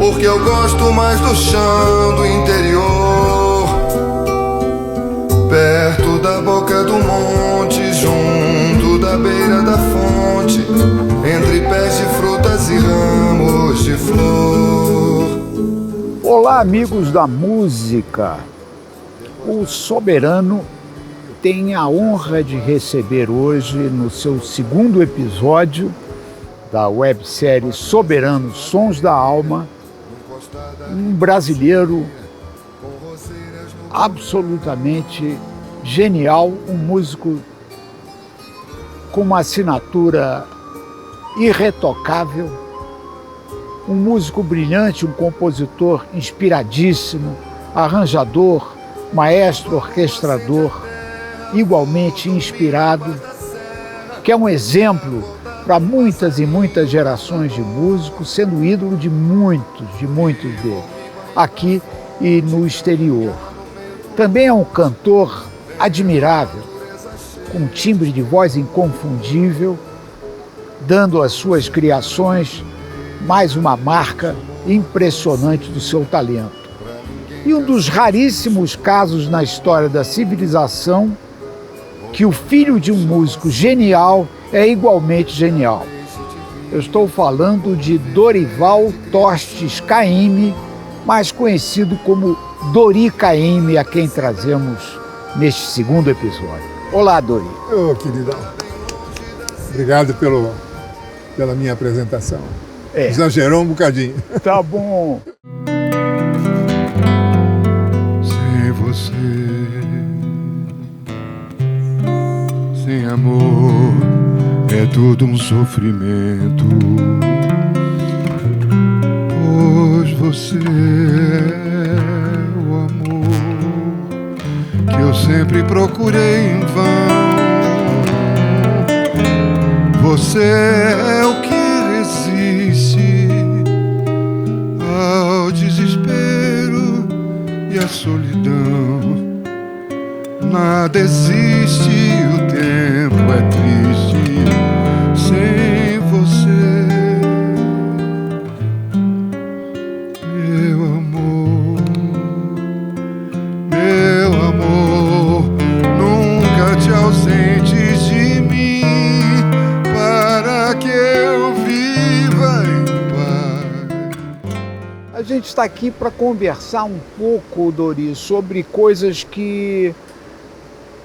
porque eu gosto mais do chão do interior, perto da boca do monte, junto da beira da fonte, entre pés de frutas e ramos de flor. Olá, amigos da música. O Soberano tem a honra de receber hoje, no seu segundo episódio da websérie Soberano Sons da Alma, um brasileiro absolutamente genial, um músico com uma assinatura irretocável, um músico brilhante, um compositor inspiradíssimo, arranjador, maestro, orquestrador, igualmente inspirado, que é um exemplo para muitas e muitas gerações de músicos, sendo ídolo de muitos deles, aqui e no exterior. Também é um cantor admirável, com um timbre de voz inconfundível, dando às suas criações mais uma marca impressionante do seu talento. E um dos raríssimos casos na história da civilização que o filho de um músico genial é igualmente genial. Eu estou falando de Dorival Tostes Caymmi, mais conhecido como Dori Caymmi, a quem trazemos neste segundo episódio. Olá, Dori. Ô, queridão. Obrigado pela minha apresentação. Exagerou um bocadinho. Tá bom. Sem você, sem amor, é tudo um sofrimento. Pois você é o amor que eu sempre procurei em vão. Você é o que resiste ao desespero e à solidão. Nada existe, o tempo é triste sem você, meu amor, meu amor. Nunca te ausentes de mim, para que eu viva em paz. A gente está aqui para conversar um pouco, Dori, sobre coisas que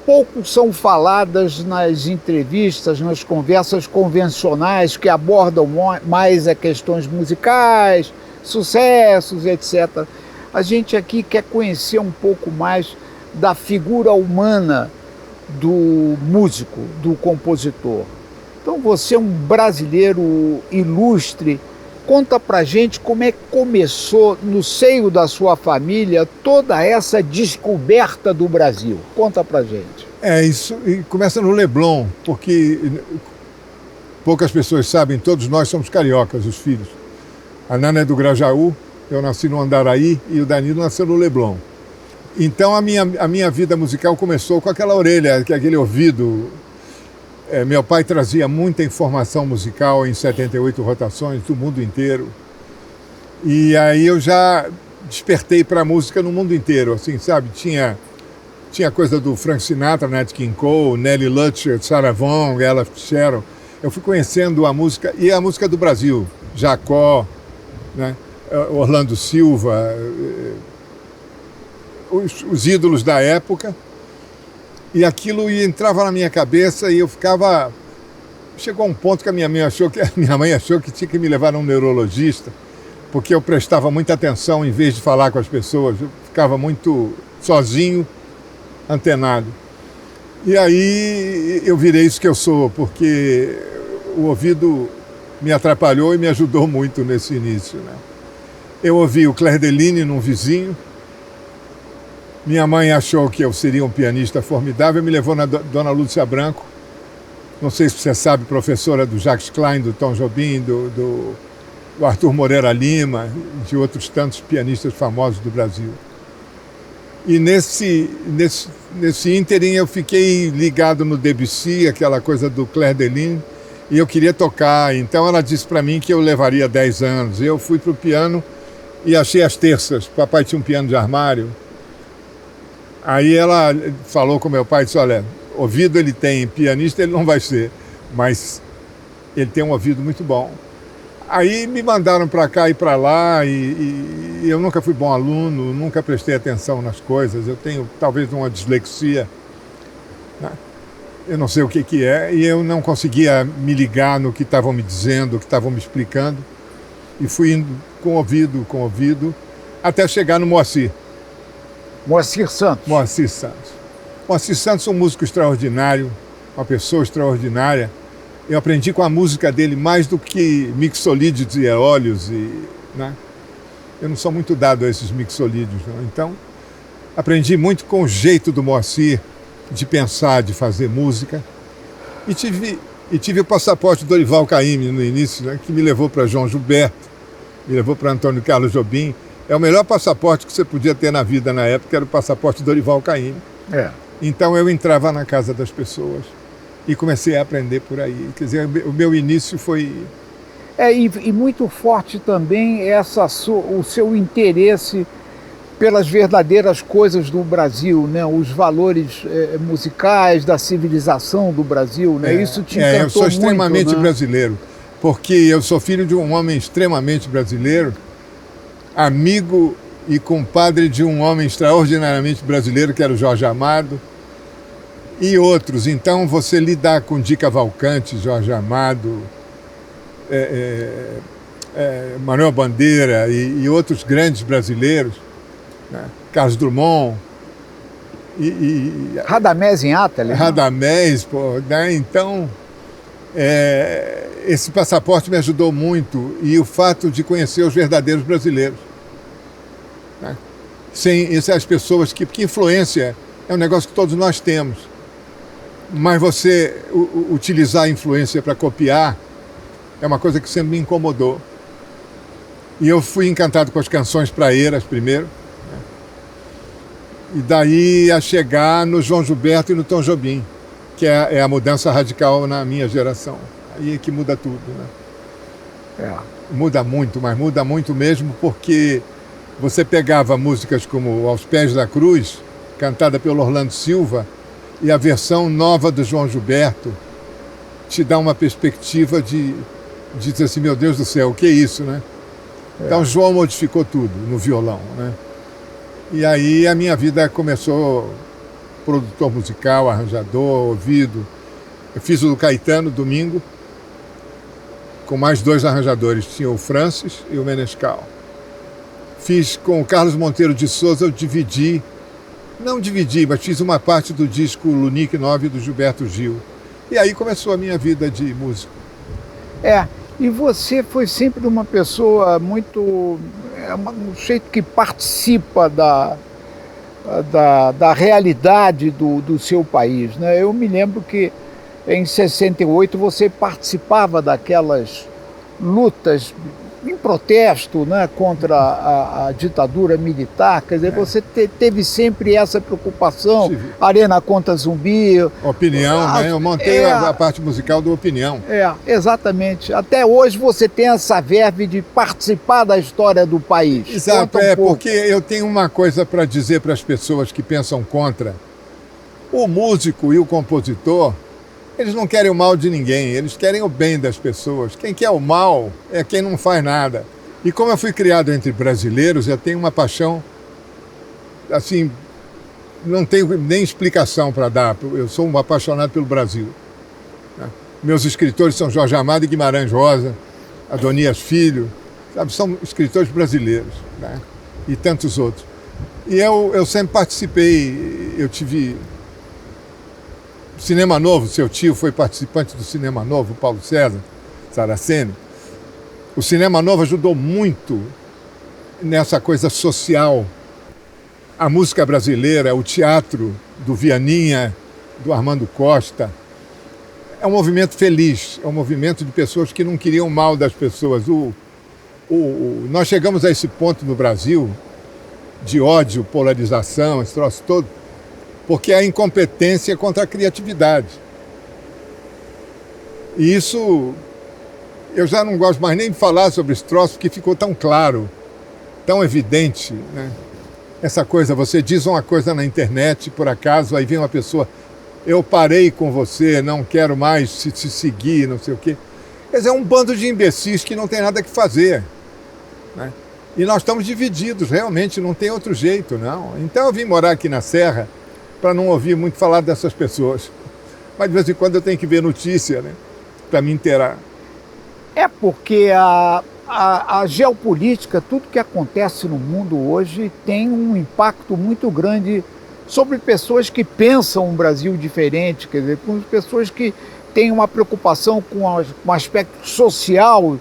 pouco são faladas nas entrevistas, nas conversas convencionais que abordam mais as questões musicais, sucessos, etc. A gente aqui quer conhecer um pouco mais da figura humana do músico, do compositor. Então você é um brasileiro ilustre. Conta pra gente como é que começou no seio da sua família toda essa descoberta do Brasil. Conta pra gente. Isso e começa no Leblon, porque poucas pessoas sabem, todos nós somos cariocas, os filhos. A Nana é do Grajaú, eu nasci no Andaraí e o Danilo nasceu no Leblon. Então a minha vida musical começou com aquela orelha, aquele ouvido. Meu pai trazia muita informação musical em 78 rotações do mundo inteiro. E aí eu já despertei para a música no mundo inteiro, assim, sabe? Tinha coisa do Frank Sinatra, Nat King Cole, Nelly Lutcher, Sarah Vaughan, Ella Fitzgerald. Eu fui conhecendo a música, e a música do Brasil, Jacó, né? Orlando Silva, os ídolos da época. E aquilo entrava na minha cabeça e eu ficava... Chegou a um ponto que a minha mãe achou que tinha que me levar a um neurologista, porque eu prestava muita atenção em vez de falar com as pessoas. Eu ficava muito sozinho, antenado. E aí eu virei isso que eu sou, porque o ouvido me atrapalhou e me ajudou muito nesse início, né? Eu ouvi o Clair de Lune num vizinho. Minha mãe achou que eu seria um pianista formidável e me levou na Dona Lúcia Branco. Não sei se você sabe, professora do Jacques Klein, do Tom Jobim, do Arthur Moreira Lima, de outros tantos pianistas famosos do Brasil. E nesse ínterim eu fiquei ligado no Debussy, aquela coisa do Clair de Lune, e eu queria tocar. Então ela disse para mim que eu levaria 10 anos. Eu fui para o piano e achei as terças. Papai tinha um piano de armário. Aí ela falou com meu pai, disse, olha, ouvido ele tem, pianista ele não vai ser, mas ele tem um ouvido muito bom. Aí me mandaram para cá e para lá, e eu nunca fui bom aluno, nunca prestei atenção nas coisas, eu tenho talvez uma dislexia, né? Eu não sei o que é, e eu não conseguia me ligar no que estavam me dizendo, o que estavam me explicando, e fui indo com ouvido, até chegar no Moacir. Moacir Santos. Moacir Santos. Moacir Santos é um músico extraordinário, uma pessoa extraordinária. Eu aprendi com a música dele mais do que mixolídeos e eólios, né? Eu não sou muito dado a esses mixolídeos, não. Então, aprendi muito com o jeito do Moacir de pensar, de fazer música. E tive o passaporte do Dorival Caymmi no início, né, que me levou para João Gilberto, me levou para Antônio Carlos Jobim. É o melhor passaporte que você podia ter na vida na época, era o passaporte do Dorival Caymmi. Então eu entrava na casa das pessoas e comecei a aprender por aí. Quer dizer, o meu início foi... E muito forte também o seu interesse pelas verdadeiras coisas do Brasil, né? Os valores musicais da civilização do Brasil, né? Isso te encantou muito, eu sou extremamente né? brasileiro, porque eu sou filho de um homem extremamente brasileiro, amigo e compadre de um homem extraordinariamente brasileiro, que era o Jorge Amado, e outros. Então, você lidar com Di Cavalcanti, Jorge Amado, Manuel Bandeira e outros grandes brasileiros, né? Carlos Drummond, Radamés em Atali. Radamés, pô, né? Então, esse passaporte me ajudou muito, e o fato de conhecer os verdadeiros brasileiros, né? Sem essas pessoas que influência é um negócio que todos nós temos, mas você utilizar a influência para copiar é uma coisa que sempre me incomodou. E eu fui encantado com as canções praeiras primeiro, né? E daí a chegar no João Gilberto e no Tom Jobim, que é a mudança radical na minha geração. Aí é que muda tudo, né? Muda muito, mas muda muito mesmo, porque você pegava músicas como Aos Pés da Cruz, cantada pelo Orlando Silva, e a versão nova do João Gilberto te dá uma perspectiva de dizer assim, meu Deus do céu, o que é isso, né? Então João modificou tudo no violão, né? E aí a minha vida começou produtor musical, arranjador, ouvido. Eu fiz o do Caetano domingo, com mais 2 arranjadores, tinha o Francis e o Menescal. Fiz com o Carlos Monteiro de Souza, não dividi, mas fiz uma parte do disco Lunique 9 do Gilberto Gil. E aí começou a minha vida de músico. E você foi sempre uma pessoa muito... um jeito que participa da realidade do seu país, né? Eu me lembro que em 68 você participava daquelas lutas em protesto, né, contra a ditadura militar. Quer dizer, você teve sempre essa preocupação. Arena Conta Zumbi. Opinião, né? Eu montei a parte musical do Opinião. Exatamente. Até hoje você tem essa verve de participar da história do país. Exato, porque eu tenho uma coisa para dizer para as pessoas que pensam contra. O músico e o compositor, eles não querem o mal de ninguém, eles querem o bem das pessoas. Quem quer o mal é quem não faz nada. E como eu fui criado entre brasileiros, eu tenho uma paixão, assim, não tenho nem explicação para dar. Eu sou um apaixonado pelo Brasil, né? Meus escritores são Jorge Amado e Guimarães Rosa, Adonias Filho, sabe? São escritores brasileiros, né? E tantos outros. E eu sempre participei, eu tive... Cinema Novo, seu tio foi participante do Cinema Novo, o Paulo César Saraceni. O Cinema Novo ajudou muito nessa coisa social. A música brasileira, o teatro do Vianinha, do Armando Costa. É um movimento feliz, é um movimento de pessoas que não queriam o mal das pessoas. Nós chegamos a esse ponto no Brasil de ódio, polarização, esse troço todo, porque a incompetência contra a criatividade. E isso, eu já não gosto mais nem de falar sobre esse troço, porque ficou tão claro, tão evidente, né? Essa coisa, você diz uma coisa na internet, por acaso, aí vem uma pessoa, eu parei com você, não quero mais te seguir, não sei o quê. Quer dizer, é um bando de imbecis que não tem nada que fazer, né? E nós estamos divididos, realmente, não tem outro jeito, não. Então eu vim morar aqui na Serra para não ouvir muito falar dessas pessoas. Mas de vez em quando eu tenho que ver notícia, né? Para me inteirar. É porque a geopolítica, tudo que acontece no mundo hoje tem um impacto muito grande sobre pessoas que pensam um Brasil diferente, quer dizer, com pessoas que têm uma preocupação com o aspecto social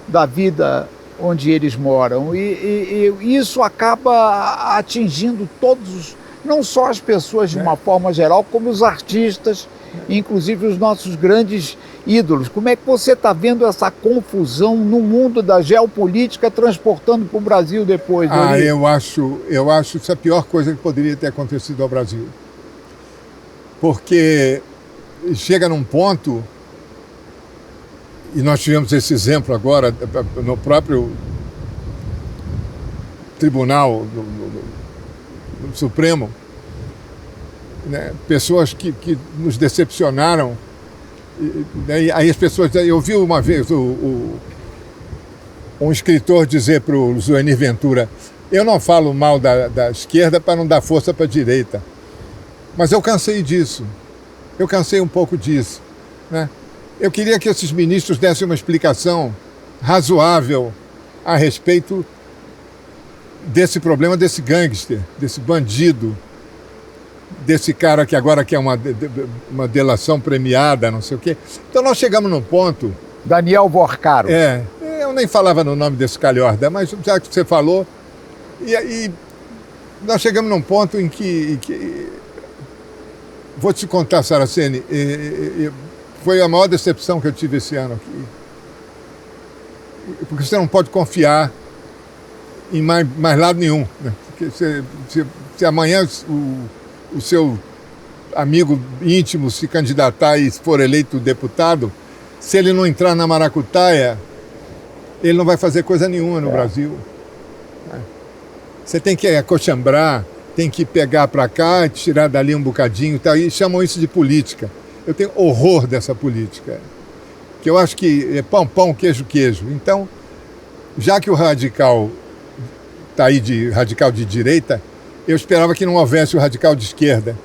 da vida onde eles moram. E isso acaba atingindo todos, não só as pessoas de uma forma geral, como os artistas, inclusive os nossos grandes ídolos. Como é que você está vendo essa confusão no mundo da geopolítica transportando para o Brasil depois? Eu acho isso a pior coisa que poderia ter acontecido ao Brasil. Porque chega num ponto, e nós tivemos esse exemplo agora no próprio Tribunal no Supremo, né? Pessoas que nos decepcionaram. Aí as pessoas... Eu vi uma vez um escritor dizer para o Zuenir Ventura, eu não falo mal da esquerda para não dar força para a direita, mas eu cansei disso, eu cansei um pouco disso, né? Eu queria que esses ministros dessem uma explicação razoável a respeito desse problema, desse gangster, desse bandido, desse cara que agora quer uma delação premiada, não sei o quê. Então nós chegamos num ponto... Daniel Vorcaro. Eu nem falava no nome desse calhorda, mas já que você falou, e aí nós chegamos num ponto em que vou te contar, Saraceni, foi a maior decepção que eu tive esse ano aqui. Porque você não pode confiar em mais lado nenhum, né? Porque se amanhã o seu amigo íntimo se candidatar e for eleito deputado, se ele não entrar na maracutaia, ele não vai fazer coisa nenhuma no Brasil. Você tem que acochambrar, tem que pegar para cá, tirar dali um bocadinho, tá? E chamam isso de política. Eu tenho horror dessa política, que eu acho que é pão, pão, queijo, queijo. Então, já que o radical está aí de radical de direita, eu esperava que não houvesse o radical de esquerda.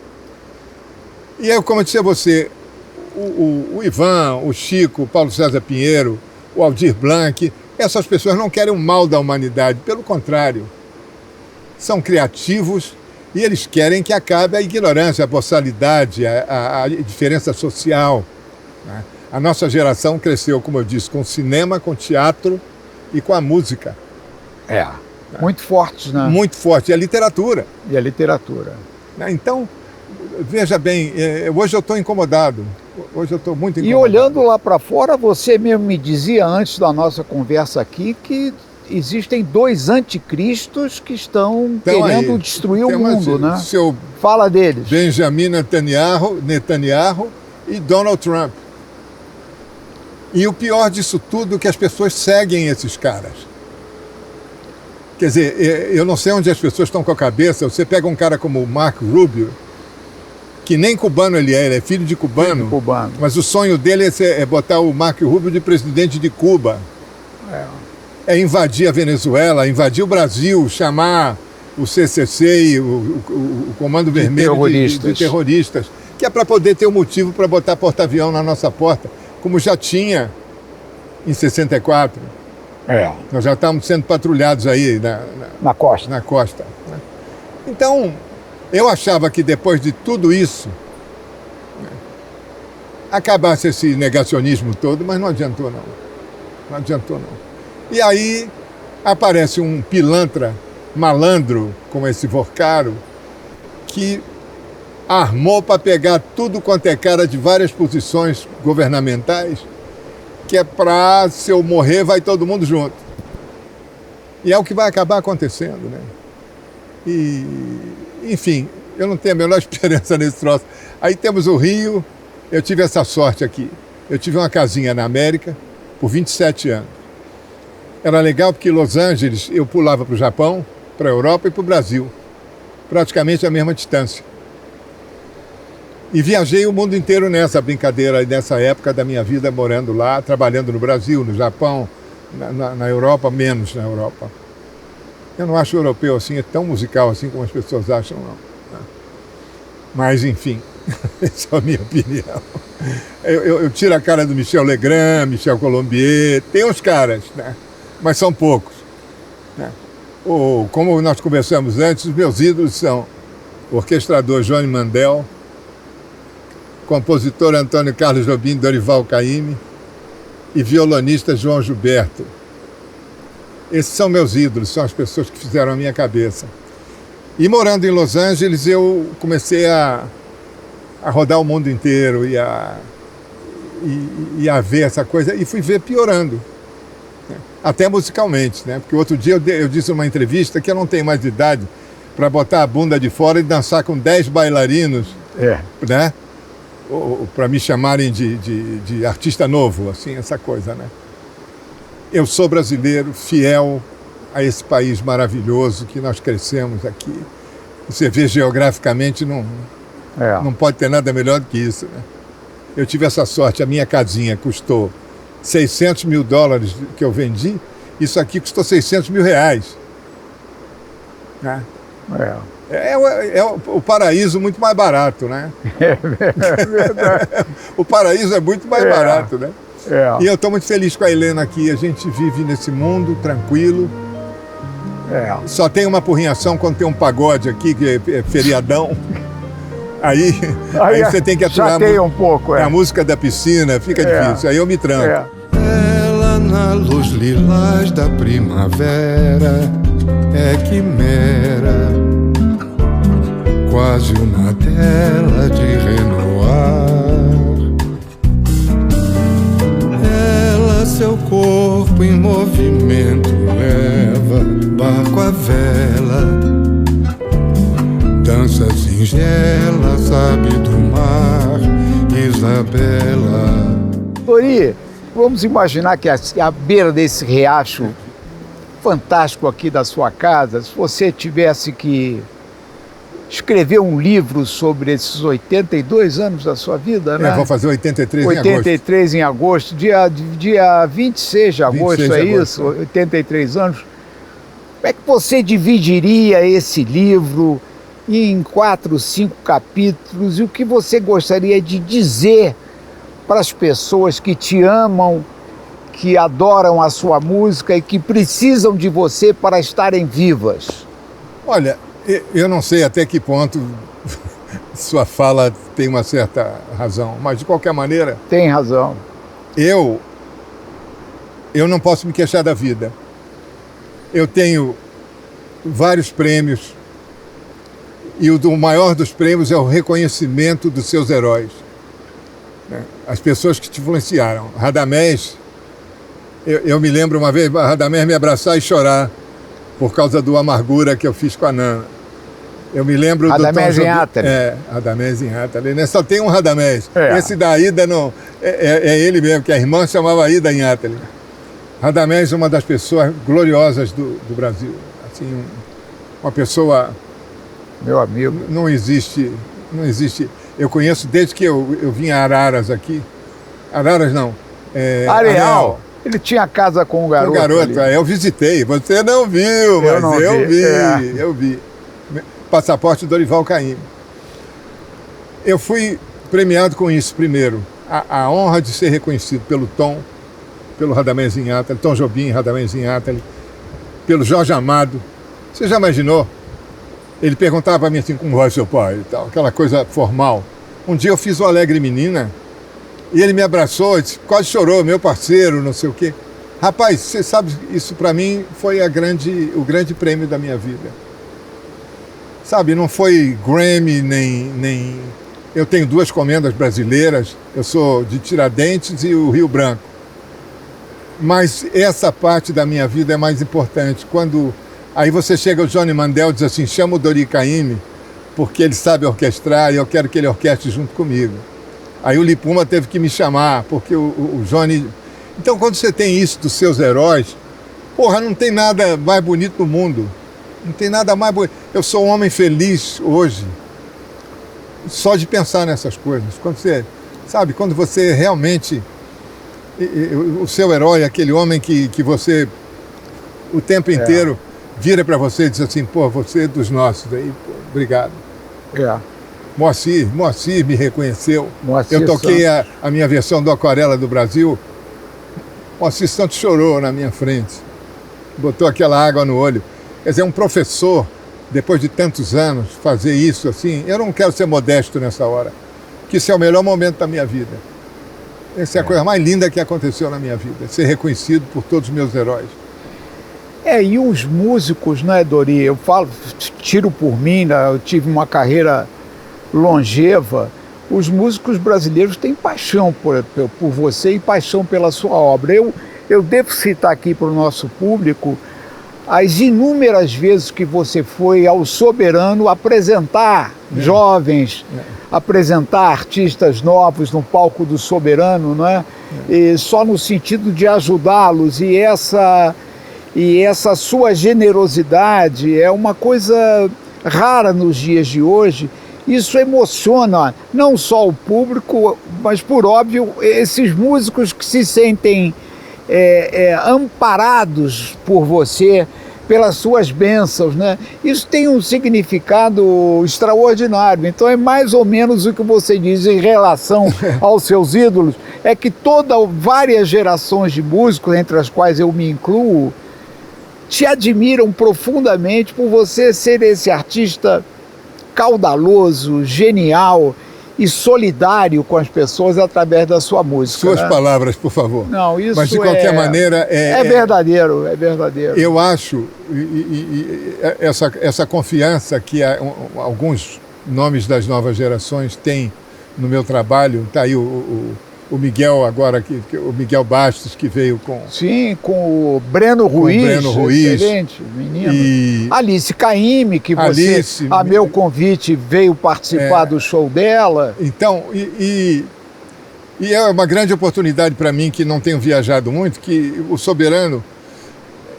E eu, como eu disse a você, o Ivan, o Chico, o Paulo César Pinheiro, o Aldir Blanc, essas pessoas não querem o mal da humanidade, pelo contrário. São criativos e eles querem que acabe a ignorância, a boçalidade, a diferença social, né? A nossa geração cresceu, como eu disse, com cinema, com teatro e com a música. Muito fortes, né? Muito forte. E a literatura. Então, veja bem, hoje eu estou incomodado. Hoje eu estou muito incomodado. E olhando lá para fora, você mesmo me dizia antes da nossa conversa aqui que existem dois anticristos que estão querendo destruir o mundo, né? Fala deles. Benjamin Netanyahu e Donald Trump. E o pior disso tudo é que as pessoas seguem esses caras. Quer dizer, eu não sei onde as pessoas estão com a cabeça. Você pega um cara como o Marco Rubio, que nem cubano ele é filho de cubano, mas o sonho dele é botar o Marco Rubio de presidente de Cuba. É invadir a Venezuela, invadir o Brasil, chamar o CCC e o Comando Vermelho de terroristas, que é para poder ter um motivo para botar porta-avião na nossa porta, como já tinha em 64. Nós já estávamos sendo patrulhados aí na costa. Né? Então, eu achava que depois de tudo isso, né, acabasse esse negacionismo todo, mas não adiantou não. Não adiantou não. E aí aparece um pilantra malandro, como esse Vorcaro, que armou para pegar tudo quanto é cara de várias posições governamentais, que é para, se eu morrer, vai todo mundo junto. E é o que vai acabar acontecendo, né? E, enfim, eu não tenho a menor esperança nesse troço. Aí temos o Rio, eu tive essa sorte aqui. Eu tive uma casinha na América por 27 anos. Era legal porque em Los Angeles eu pulava para o Japão, para a Europa e para o Brasil. Praticamente a mesma distância. E viajei o mundo inteiro nessa brincadeira, nessa época da minha vida, morando lá, trabalhando no Brasil, no Japão, na Europa, menos na Europa. Eu não acho o europeu assim, é tão musical assim como as pessoas acham, não. Mas, enfim, essa é a minha opinião. Eu tiro a cara do Michel Legrand, Michel Colombier, tem uns caras, né? Mas são poucos. Né? Como nós conversamos antes, os meus ídolos são o orquestrador Johnny Mandel, compositor Antônio Carlos Jobim, Dorival Caymmi e violonista João Gilberto. Esses são meus ídolos, são as pessoas que fizeram a minha cabeça. E morando em Los Angeles, eu comecei a rodar o mundo inteiro e a ver essa coisa, e fui ver piorando, né? Até musicalmente, né? Porque outro dia eu disse numa entrevista que eu não tenho mais idade para botar a bunda de fora e dançar com 10 bailarinos, né? Para me chamarem de artista novo, assim, essa coisa, né? Eu sou brasileiro, fiel a esse país maravilhoso que nós crescemos aqui. Você vê geograficamente, não pode ter nada melhor do que isso, né? Eu tive essa sorte, a minha casinha custou $600 mil que eu vendi, isso aqui custou R$600 mil. Né? É o paraíso muito mais barato, né? É verdade. O paraíso é muito mais barato, né? E eu estou muito feliz com a Helena aqui. A gente vive nesse mundo tranquilo. Só tem uma apurrinhação quando tem um pagode aqui, que é feriadão. Aí você tem que aturar um pouco, a música da piscina, fica difícil. Aí eu me tranco. Ela na luz lilás da primavera é quimera, quase uma tela de Renoir. Ela seu corpo em movimento leva, barco à vela, dança singela, sabe do mar, Isabela. Dori, vamos imaginar que à beira desse riacho fantástico aqui da sua casa, se você tivesse que escrever um livro sobre esses 82 anos da sua vida, né? Vou fazer 83 em agosto. 83 em agosto, dia 26 de agosto, 26 de agosto. Isso? 83 anos. Como é que você dividiria esse livro em 4, 5 capítulos? E o que você gostaria de dizer para as pessoas que te amam, que adoram a sua música e que precisam de você para estarem vivas? Olha, eu não sei até que ponto sua fala tem uma certa razão, mas de qualquer maneira... Tem razão. Eu não posso me queixar da vida. Eu tenho vários prêmios e o maior dos prêmios é o reconhecimento dos seus heróis. As pessoas que te influenciaram. Radamés, eu me lembro uma vez, Radamés me abraçar e chorar por causa do Amargura que eu fiz com a Nana. Eu me lembro Radamés do Tom Inátali. Radamés Inátali, né? Só tem um Radamés. Esse da Ida não, é ele mesmo, que a irmã chamava Ida Inátali. Radamés é uma das pessoas gloriosas do Brasil. Assim, uma pessoa... Meu amigo. Não existe... Eu conheço desde que eu vim a Araras aqui. Araras não. Areal. Ele tinha casa com o garoto. Com o garoto, eu visitei. Você não viu, mas eu vi. Passaporte do Dorival Caymmi. Eu fui premiado com isso primeiro. A honra de ser reconhecido pelo Tom, pelo Radamés Inátali, Tom Jobim, Radamés Inátali, pelo Jorge Amado. Você já imaginou? Ele perguntava para mim assim, como vai seu pai e tal, aquela coisa formal. Um dia eu fiz o Alegre Menina e ele me abraçou, disse, quase chorou, meu parceiro, não sei o quê. Rapaz, você sabe, isso para mim foi o grande prêmio da minha vida. Sabe, não foi Grammy, nem... Eu tenho 2 comendas brasileiras, eu sou de Tiradentes e o Rio Branco. Mas essa parte da minha vida é mais importante. Quando aí você chega o Johnny Mandel e diz assim, chama o Dori Caymmi, porque ele sabe orquestrar e eu quero que ele orquestre junto comigo. Aí o Lipuma teve que me chamar, porque o Johnny... Então, quando você tem isso dos seus heróis, Porra, não tem nada mais bonito no mundo. Não tem nada mais bonito. Eu sou um homem feliz hoje, só de pensar nessas coisas. Quando você, sabe, quando você realmente... O seu herói, aquele homem que você o tempo inteiro vira para você e diz assim, pô, você é dos nossos. Aí, pô, obrigado. Moacir me reconheceu. Moacir eu toquei a minha versão do Aquarela do Brasil. Moacir Santos chorou na minha frente. Botou aquela água no olho. Quer dizer, um professor, depois de tantos anos, fazer isso assim, eu não quero ser modesto nessa hora, que isso é o melhor momento da minha vida. Essa é a coisa mais linda que aconteceu na minha vida, ser reconhecido por todos os meus heróis. E os músicos, né, Dori? Eu falo, tiro por mim, né, eu tive uma carreira longeva. Os músicos brasileiros têm paixão por você e paixão pela sua obra. Eu devo citar aqui para o nosso público as inúmeras vezes que você foi ao Soberano apresentar jovens, apresentar artistas novos no palco do Soberano, não é? E só no sentido de ajudá-los, e essa sua generosidade é uma coisa rara nos dias de hoje. Isso emociona não só o público, mas, por óbvio, esses músicos que se sentem amparados por você, pelas suas bênçãos, né? Isso tem um significado extraordinário. Então é mais ou menos o que você diz em relação aos seus ídolos, é que várias gerações de músicos, entre as quais eu me incluo, te admiram profundamente por você ser esse artista caudaloso, genial e solidário com as pessoas através da sua música. Suas palavras, por favor. Não, isso mas de qualquer maneira... É verdadeiro, é verdadeiro. Eu acho, essa confiança que alguns nomes das novas gerações têm no meu trabalho, está aí o Miguel agora, o Miguel Bastos, que veio com... Sim, com o Breno Ruiz, excelente menino. E Alice Caymmi, que você, a meu convite, veio participar do show dela. Então, e é uma grande oportunidade para mim, que não tenho viajado muito, que o Soberano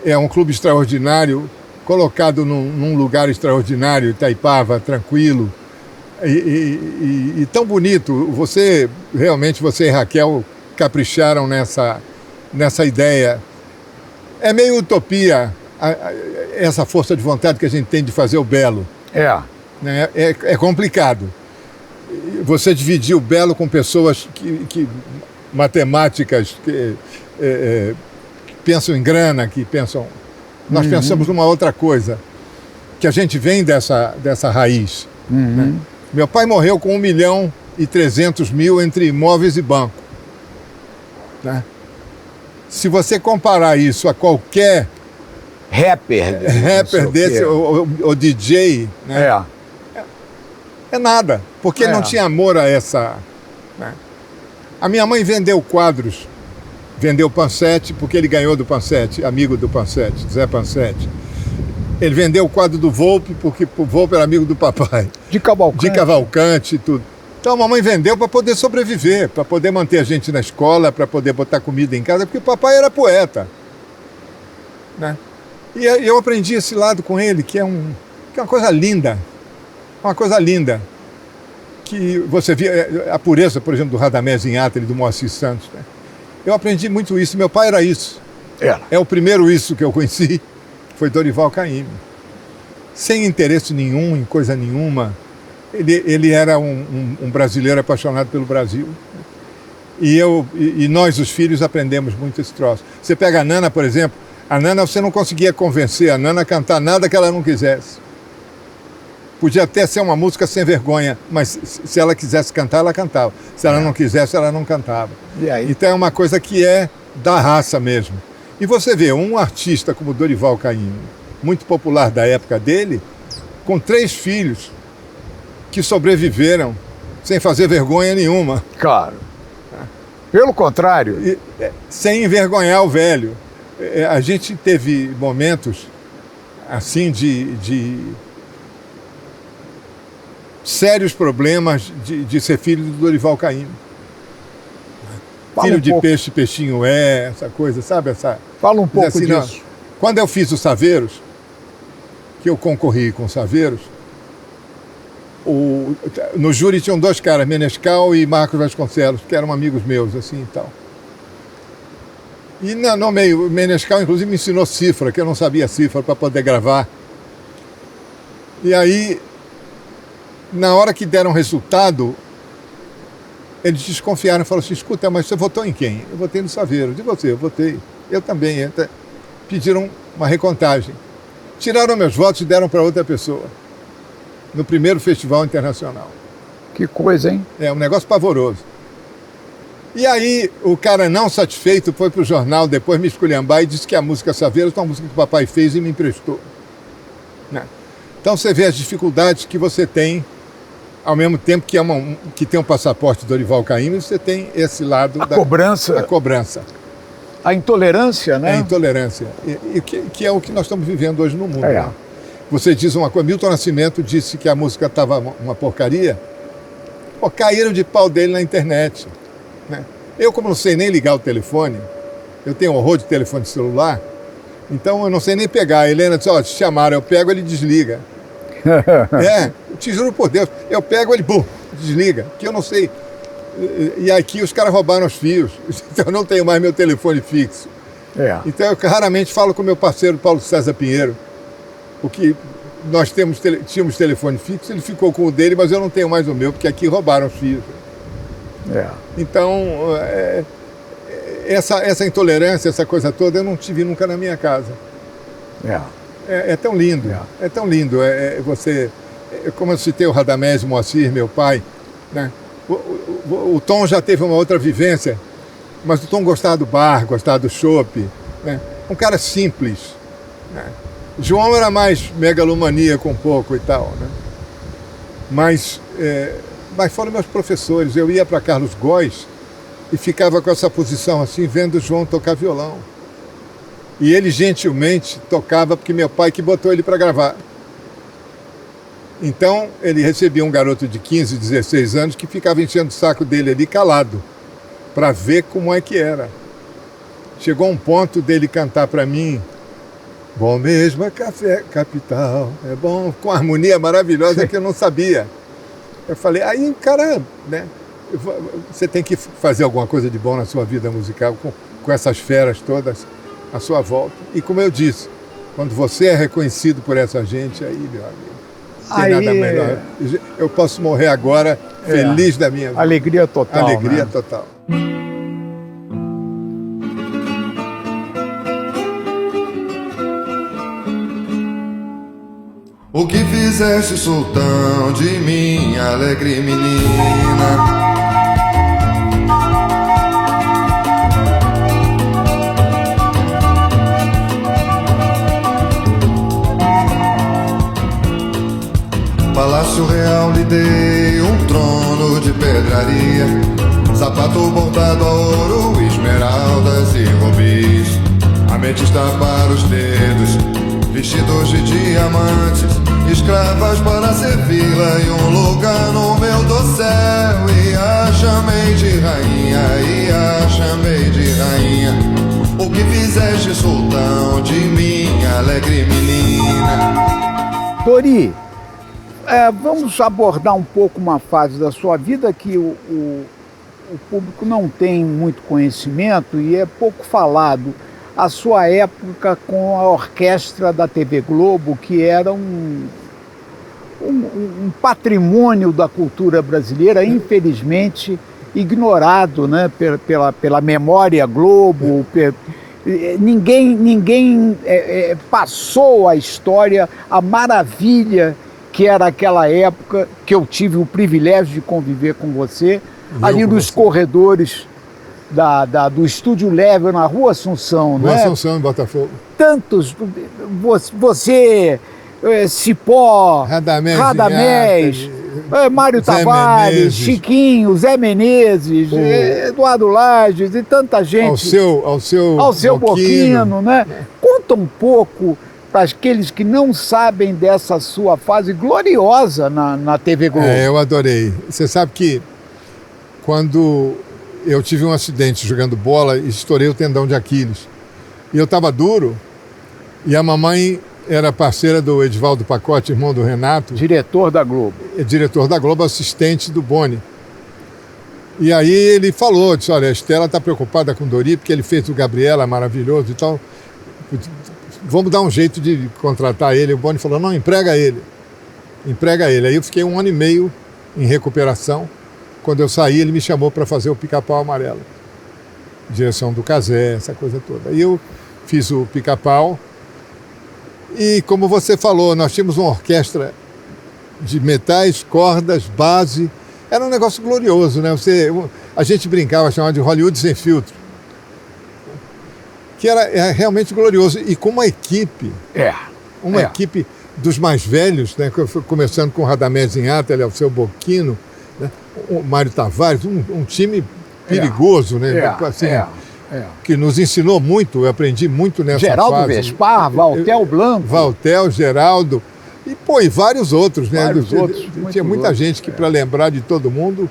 é um clube extraordinário, colocado num lugar extraordinário, Itaipava, tranquilo, e tão bonito. Você e Raquel capricharam nessa ideia. É meio utopia essa força de vontade que a gente tem de fazer o belo. Né? É complicado. Você dividir o belo com pessoas matemáticas, que pensam em grana, que pensam... Nós pensamos numa outra coisa, que a gente vem dessa raiz. Né? Meu pai morreu com 1.300.000 entre imóveis e banco. Né? Se você comparar isso a qualquer rapper desse, ou DJ, né? É nada, porque não tinha amor a essa... Né? A minha mãe vendeu quadros, vendeu Pansete, porque ele ganhou do Pansete, amigo do Pansete, Zé Pansete. Ele vendeu o quadro do Volpe, porque o Volpe era amigo do papai. De Cavalcante e tudo. Então a mamãe vendeu para poder sobreviver, para poder manter a gente na escola, para poder botar comida em casa, porque o papai era poeta. Né? E eu aprendi esse lado com ele, que é uma coisa linda. Uma coisa linda. Que você via a pureza, por exemplo, do Radamés Inhatali, do Moacir Santos. Né? Eu aprendi muito isso. Meu pai era isso. É o primeiro isso que eu conheci. Foi Dorival Caymmi. Sem interesse nenhum em coisa nenhuma. Ele era um brasileiro apaixonado pelo Brasil. E nós, os filhos, aprendemos muito esse troço. Você pega a Nana, por exemplo. A Nana, você não conseguia convencer a Nana a cantar nada que ela não quisesse. Podia até ser uma música sem vergonha, mas se ela quisesse cantar, ela cantava. Se ela não quisesse, ela não cantava. Então é uma coisa que é da raça mesmo. E você vê um artista como Dorival Caymmi, muito popular da época dele, com 3 filhos que sobreviveram sem fazer vergonha nenhuma. Claro. Pelo contrário. Sem envergonhar o velho. A gente teve momentos assim de sérios problemas de ser filho do Dorival Caymmi. Filho de peixe, peixinho essa coisa, sabe? Fala um pouco assim, disso. Quando eu fiz o Saveiros, que eu concorri com o Saveiros, no júri tinham 2 caras, Menescal e Marcos Vasconcelos, que eram amigos meus, assim e tal. E no meio, o Menescal, inclusive, me ensinou cifra, que eu não sabia cifra para poder gravar. E aí, na hora que deram resultado, eles desconfiaram e falaram assim, escuta, mas você votou em quem? Eu votei no Saveiros. E você? Eu votei. Eu também. Pediram uma recontagem. Tiraram meus votos e deram para outra pessoa. No primeiro festival internacional. Que coisa, hein? É um negócio pavoroso. E aí, o cara não satisfeito foi pro jornal depois me esculhambar e disse que a música Saveiros é uma música que o papai fez e me emprestou. Né? Então você vê as dificuldades que você tem, ao mesmo tempo que, que tem um passaporte do Dorival Caymmi, você tem esse lado cobrança. A cobrança. A intolerância, né? A intolerância. E que é o que nós estamos vivendo hoje no mundo. É. Né? Você diz uma coisa, Milton Nascimento disse que a música estava uma porcaria. Pô, caíram de pau dele na internet. Né? Eu, como não sei nem ligar o telefone, eu tenho horror de telefone de celular, então eu não sei nem pegar. A Helena disse, te chamaram, eu pego, ele desliga. Eu te juro por Deus, eu pego, ele desliga, que eu não sei. E aqui os caras roubaram os fios, então eu não tenho mais meu telefone fixo. Então eu raramente falo com meu parceiro Paulo César Pinheiro, porque nós tínhamos telefone fixo, ele ficou com o dele, mas eu não tenho mais o meu, porque aqui roubaram os fios. Então, essa intolerância, essa coisa toda, eu não tive nunca na minha casa. É tão lindo, é tão lindo. Como eu citei o Radamés Moacir, meu pai, né? O Tom já teve uma outra vivência, mas o Tom gostava do bar, gostava do chopp, né? Um cara simples. Né? João era mais megalomaníaco um pouco e tal, né? Mas foram meus professores. Eu ia para Carlos Góes e ficava com essa posição assim, vendo o João tocar violão. E ele gentilmente tocava porque meu pai que botou ele para gravar. Então ele recebia um garoto de 15, 16 anos que ficava enchendo o saco dele ali calado, para ver como é que era. Chegou um ponto dele cantar para mim, bom mesmo é café capital, é bom, com harmonia maravilhosa que eu não sabia. Eu falei, aí cara, né, você tem que fazer alguma coisa de bom na sua vida musical, com essas feras todas à sua volta. E como eu disse, quando você é reconhecido por essa gente, aí, meu amigo, não tem nada melhor. Eu posso morrer agora, feliz da minha vida. Alegria total. Alegria, né? Total. O que fizeste, sultão, de minha alegre menina? Palácio Real lhe dei um trono de pedraria, sapato bordado a ouro, esmeraldas e rubis, ametista para os dedos, vestidos de diamantes, escravas para servi-la e um lugar no meu dossel. E a chamei de rainha, e a chamei de rainha. O que fizeste, sultão, de minha alegre menina? Dori, vamos abordar um pouco uma fase da sua vida que o público não tem muito conhecimento e é pouco falado. A sua época com a orquestra da TV Globo, que era um patrimônio da cultura brasileira, infelizmente ignorado, né, pela memória Globo. Ninguém passou à história a maravilha que era aquela época, que eu tive o privilégio de conviver com você, ali nos corredores do Estúdio Level, na Rua Assunção, Rua né? Assunção, em Botafogo. Tantos, você, Cipó, Radamés, Mário Tavares, Menezes, Chiquinho, Zé Menezes, Eduardo Lages e tanta gente. Ao seu Boquino, né? Conta um pouco para aqueles que não sabem dessa sua fase gloriosa na TV Globo. Eu adorei. Você sabe que quando eu tive um acidente jogando bola e estourei o tendão de Aquiles, e eu estava duro, E a mamãe era parceira do Edivaldo Pacote, irmão do Renato. Diretor da Globo. É diretor da Globo, assistente do Boni. E aí ele falou, disse, olha, a Estela está preocupada com o Dori, porque ele fez o Gabriela maravilhoso e tal. Vamos dar um jeito de contratar ele. O Boni falou, não, emprega ele. Emprega ele. Aí eu fiquei 1 ano e meio em recuperação. Quando eu saí, ele me chamou para fazer o Pica-Pau Amarelo. Direção do Cazé, essa coisa toda. Aí eu fiz o Pica-Pau. E como você falou, nós tínhamos uma orquestra de metais, cordas, base. Era um negócio glorioso, né? A gente brincava, chamava de Hollywood sem filtro. Que era realmente glorioso. E com uma equipe. Uma equipe dos mais velhos, né? Começando com o Radamés Inhatali, o seu Boquino, né? O Mário Tavares, um time perigoso, né? Assim, que nos ensinou muito, eu aprendi muito nessa Geraldo fase. Vespar, Valtel Blanco. Valtel, Geraldo, e vários outros, né? Vários outros, tinha muita gente que, para lembrar de todo mundo,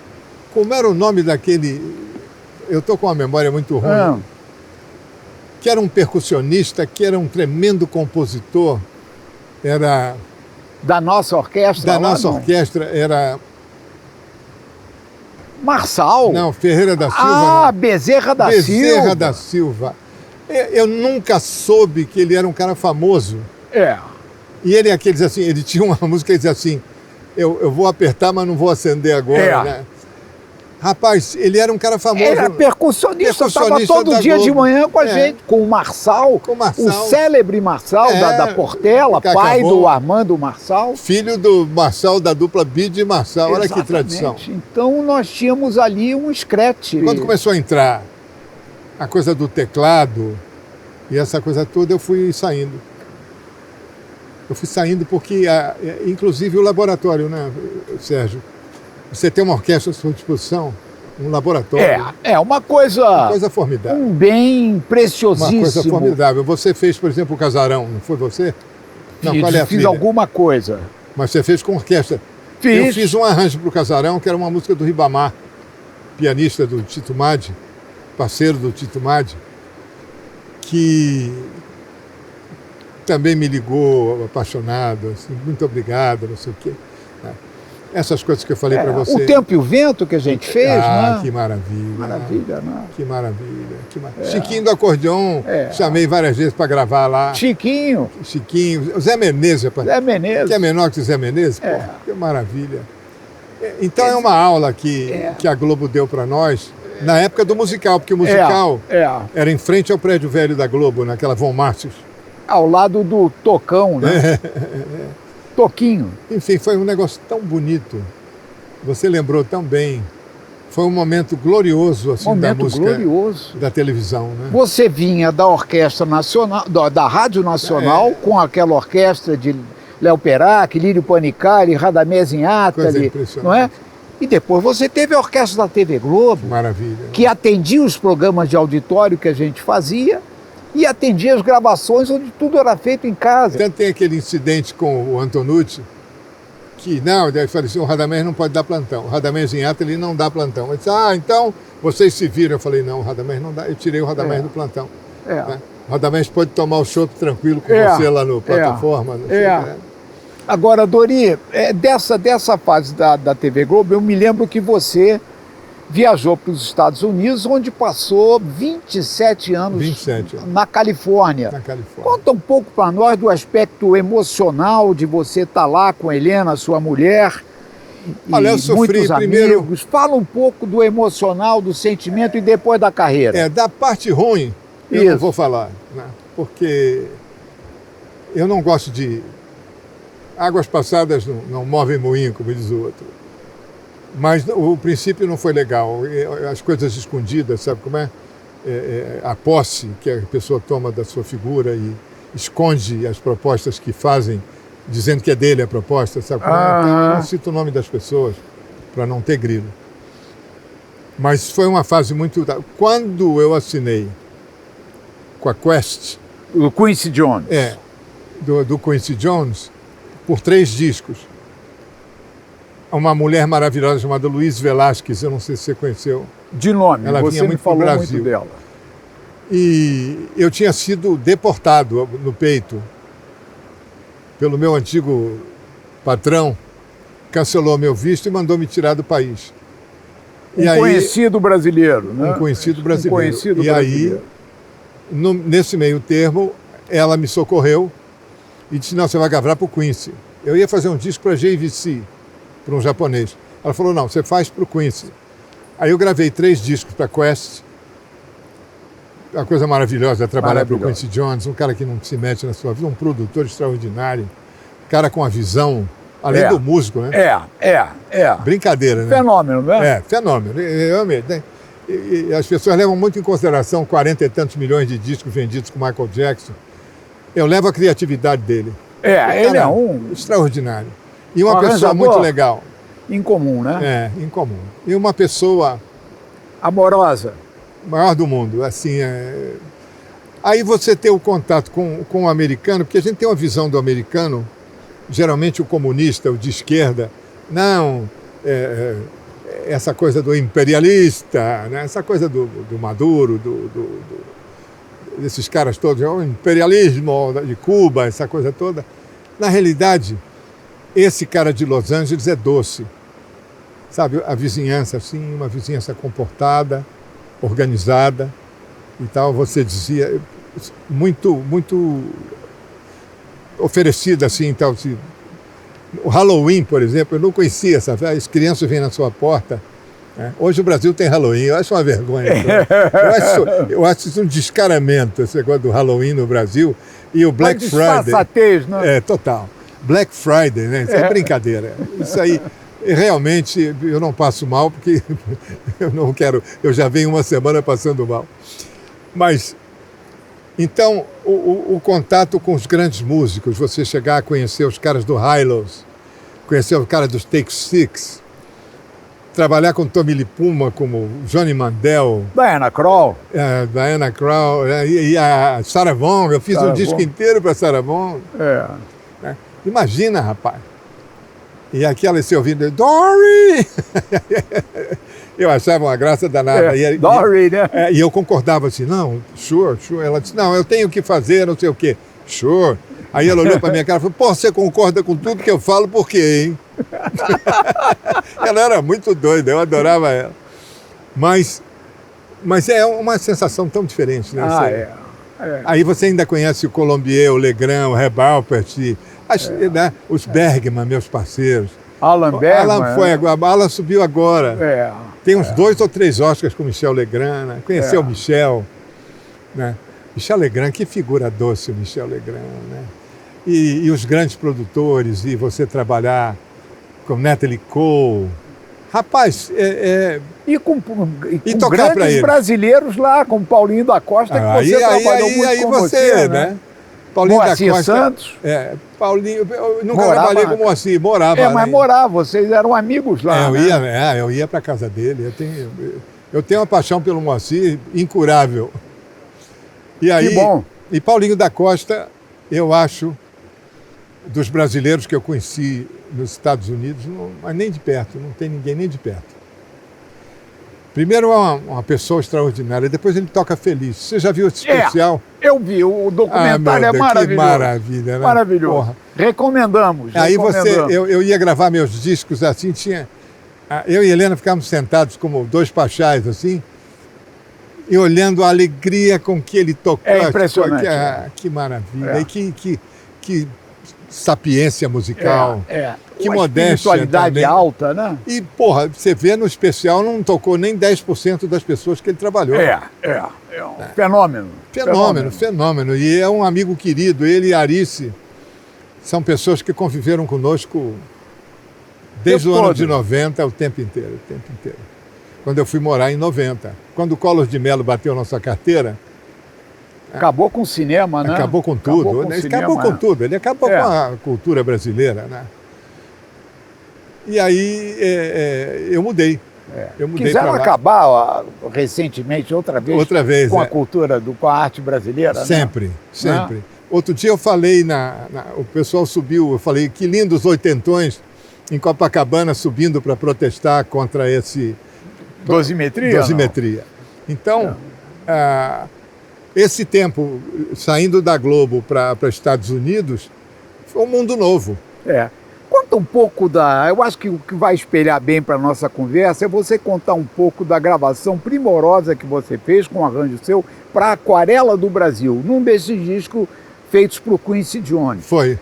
como era o nome daquele... Eu estou com uma memória muito ruim. Que era um percussionista, que era um tremendo compositor. Era... Da nossa orquestra? Da nossa orquestra, era... Marçal? Não, Ferreira da Silva. Ah, não. Bezerra da Silva. Bezerra da Silva. Eu nunca soube que ele era um cara famoso. E ele assim, ele tinha uma música que dizia assim, eu vou apertar, mas não vou acender agora, né? Rapaz, ele era um cara famoso. Era percussionista, estava todo dia Globo. De manhã com a gente, com o Marçal, o célebre Marçal da Portela, pai do Armando Marçal. Filho do Marçal, da dupla Bide e Marçal, olha que tradição. Então nós tínhamos ali um scratch. Quando começou a entrar a coisa do teclado e essa coisa toda, eu fui saindo. Eu fui saindo porque, inclusive o laboratório, né, Sérgio? Você tem uma orquestra à sua disposição, um laboratório. Uma coisa formidável. Um bem preciosíssimo. Uma coisa formidável. Você fez, por exemplo, o Casarão, não foi você? Não, qual é a fiz alguma coisa. Mas você fez com orquestra. Fiz. Eu fiz um arranjo para o Casarão, que era uma música do Ribamar, pianista do Tito Maddi, parceiro do Tito Maddi, que também me ligou apaixonado, assim, muito obrigado, não sei o quê. Essas coisas que eu falei para você. O Tempo e o Vento que a gente fez, né? Que maravilha. Maravilha, né? Que maravilha. Chiquinho do acordeon, chamei várias vezes para gravar lá. Chiquinho. O Zé Menezes. Zé Menezes. Que é menor que o Zé Menezes? Pô, que maravilha. Então é uma aula que a Globo deu para nós, na época do musical, porque o musical era em frente ao prédio velho da Globo, naquela Von Márcios. Ao lado do Tocão, né? Toquinho. Enfim, foi um negócio tão bonito. Você lembrou tão bem. Foi um momento glorioso assim, da música, da televisão. Né? Você vinha da Orquestra Nacional, da Rádio Nacional, com aquela orquestra de Léo Perac, Lírio Panicali, Radamés Inhatali, não é? E depois você teve a Orquestra da TV Globo. Maravilha. Que atendia os programas de auditório que a gente fazia. E atendia as gravações onde tudo era feito em casa. Tanto tem aquele incidente com o Antonucci, que eu falei assim, o Radamés não pode dar plantão. O Radamés Inhatali ele não dá plantão. Ele disse, então vocês se viram. Eu falei, não, o Radamés não dá. Eu tirei o Radamés do plantão. Né? O Radamés pode tomar o chopp tranquilo com você lá no plataforma. Não sei, né? Agora, Dori, dessa fase da TV Globo, eu me lembro que você viajou para os Estados Unidos, onde passou 27 anos na Califórnia. Conta um pouco para nós do aspecto emocional de você estar lá com a Helena, sua mulher, Olha, eu sofri muitos primeiro... amigos. Fala um pouco do emocional, do sentimento e depois da carreira. Da parte ruim, eu não vou falar, né? Porque eu não gosto de... Águas passadas não movem moinho, como diz o outro. Mas o princípio não foi legal. As coisas escondidas, sabe como é? A posse que a pessoa toma da sua figura e esconde as propostas que fazem, dizendo que é dele a proposta, sabe como é? Então, eu não cito o nome das pessoas para não ter grilo. Mas foi uma fase muito... Quando eu assinei com a Quest... O Quincy Jones. Do Quincy Jones, por 3 discos. Uma mulher maravilhosa chamada Luiz Velasquez, eu não sei se você conheceu. De nome, ela você vinha me muito falou pro Brasil. muito dela. E eu tinha sido deportado no peito pelo meu antigo patrão, cancelou meu visto e mandou me tirar do país. Conhecido brasileiro, né? Um conhecido brasileiro. Conhecido brasileiro. Aí, nesse meio termo, ela me socorreu e disse, não, você vai gravar para o Quincy. Eu ia fazer um disco para JVC, para um japonês. Ela falou, não, você faz para o Quincy. Aí eu gravei 3 discos para Quest. A coisa maravilhosa é trabalhar para o Quincy Jones, um cara que não se mete na sua vida, um produtor extraordinário, um cara com a visão, além do músico, né? Brincadeira, né? Fenômeno, né? Fenômeno. Realmente. E as pessoas levam muito em consideração 40 e tantos milhões de discos vendidos com Michael Jackson. Eu levo a criatividade dele. Ele é um... extraordinário. E uma pessoa muito legal. Incomum, né? Incomum. E uma pessoa... amorosa. Maior do mundo, assim. Aí você ter o contato com o americano, porque a gente tem uma visão do americano, geralmente o comunista, o de esquerda, não... essa coisa do imperialista, né? Essa coisa do Maduro, desses caras todos, o imperialismo de Cuba, essa coisa toda. Na realidade, esse cara de Los Angeles é doce. Sabe, a vizinhança, assim, uma vizinhança comportada, organizada e tal, você dizia, muito oferecida, assim, tal. O Halloween, por exemplo, eu não conhecia, sabe? As crianças vêm na sua porta. Né? Hoje o Brasil tem Halloween, eu acho uma vergonha. Eu acho isso um descaramento, esse negócio do Halloween no Brasil. E o Black Friday. Né? Total. Black Friday, né? Isso é brincadeira. Isso aí, realmente, eu não passo mal, porque eu não quero, eu já venho uma semana passando mal. Mas, então, o contato com os grandes músicos, você chegar a conhecer os caras do Hi-Lo's, conhecer os caras dos Take Six, trabalhar com Tommy Lee Puma, como Johnny Mandel, Diana Krall, e a Sarah Vaughan, eu fiz um disco inteiro para Sarah Vaughan. Né? Imagina, rapaz. E aquela se ouvindo, Dory! Eu achava uma graça danada. Dory, né? E eu concordava assim, não, sure. Ela disse, não, eu tenho que fazer, não sei o quê. Sure. Aí ela olhou para minha cara e falou, pô, você concorda com tudo que eu falo, por quê, hein? Ela era muito doida, eu adorava ela. Mas é uma sensação tão diferente, né? Aí você ainda conhece o Colombier, o Legrand, o Reb Alpert, né? Os Bergman, meus parceiros. Alan Bergman. Alan subiu agora. Tem uns 2 ou 3 Oscars com Michel Legrand, né? Conheceu o Michel, né? Michel Legrand, que figura doce o Michel Legrand, né? E os grandes produtores, e você trabalhar com Natalie Cole. Rapaz, E com tocar grandes brasileiros lá, como Paulinho da Costa, que você trabalhou muito com você, né? Paulinho Moacir da Costa. Santos. Paulinho, eu nunca trabalhei com o Moacir, morava. Mas morava, vocês eram amigos lá. Eu ia para casa dele. Eu tenho uma paixão pelo Moacir incurável. E aí, que bom. E Paulinho da Costa, eu acho, dos brasileiros que eu conheci nos Estados Unidos, mas nem de perto, não tem ninguém nem de perto. Primeiro é uma pessoa extraordinária, depois ele toca feliz. Você já viu esse especial? Eu vi, o documentário é maravilhoso. Que maravilha, né? Maravilhoso. Porra. Recomendamos. Eu ia gravar meus discos assim, eu e Helena ficávamos sentados como 2 pachás, assim, e olhando a alegria com que ele tocou. É impressionante. Que maravilha. E que sapiência musical. Que modéstia. Espiritualidade alta, né? E, porra, você vê no especial, não tocou nem 10% das pessoas que ele trabalhou. É um fenômeno. Fenômeno. E é um amigo querido, ele e Arice são pessoas que conviveram conosco desde o ano de 90, o tempo inteiro. Quando eu fui morar em 90. Quando o Collor de Mello bateu nossa carteira... Acabou com o cinema, né? Acabou com tudo. Acabou com tudo. Ele acabou com a cultura brasileira, né? E aí eu mudei. Quiseram acabar recentemente, outra vez com a cultura, com a arte brasileira. Sempre. Outro dia eu falei, o pessoal subiu, eu falei, que lindos oitentões em Copacabana subindo para protestar contra esse... Dosimetria. Então, esse tempo, saindo da Globo para Estados Unidos, foi um mundo novo. Conta um pouco eu acho que o que vai espelhar bem para a nossa conversa é você contar um pouco da gravação primorosa que você fez com um arranjo seu para Aquarela do Brasil, num desses discos feitos por Quincy Jones. Foi.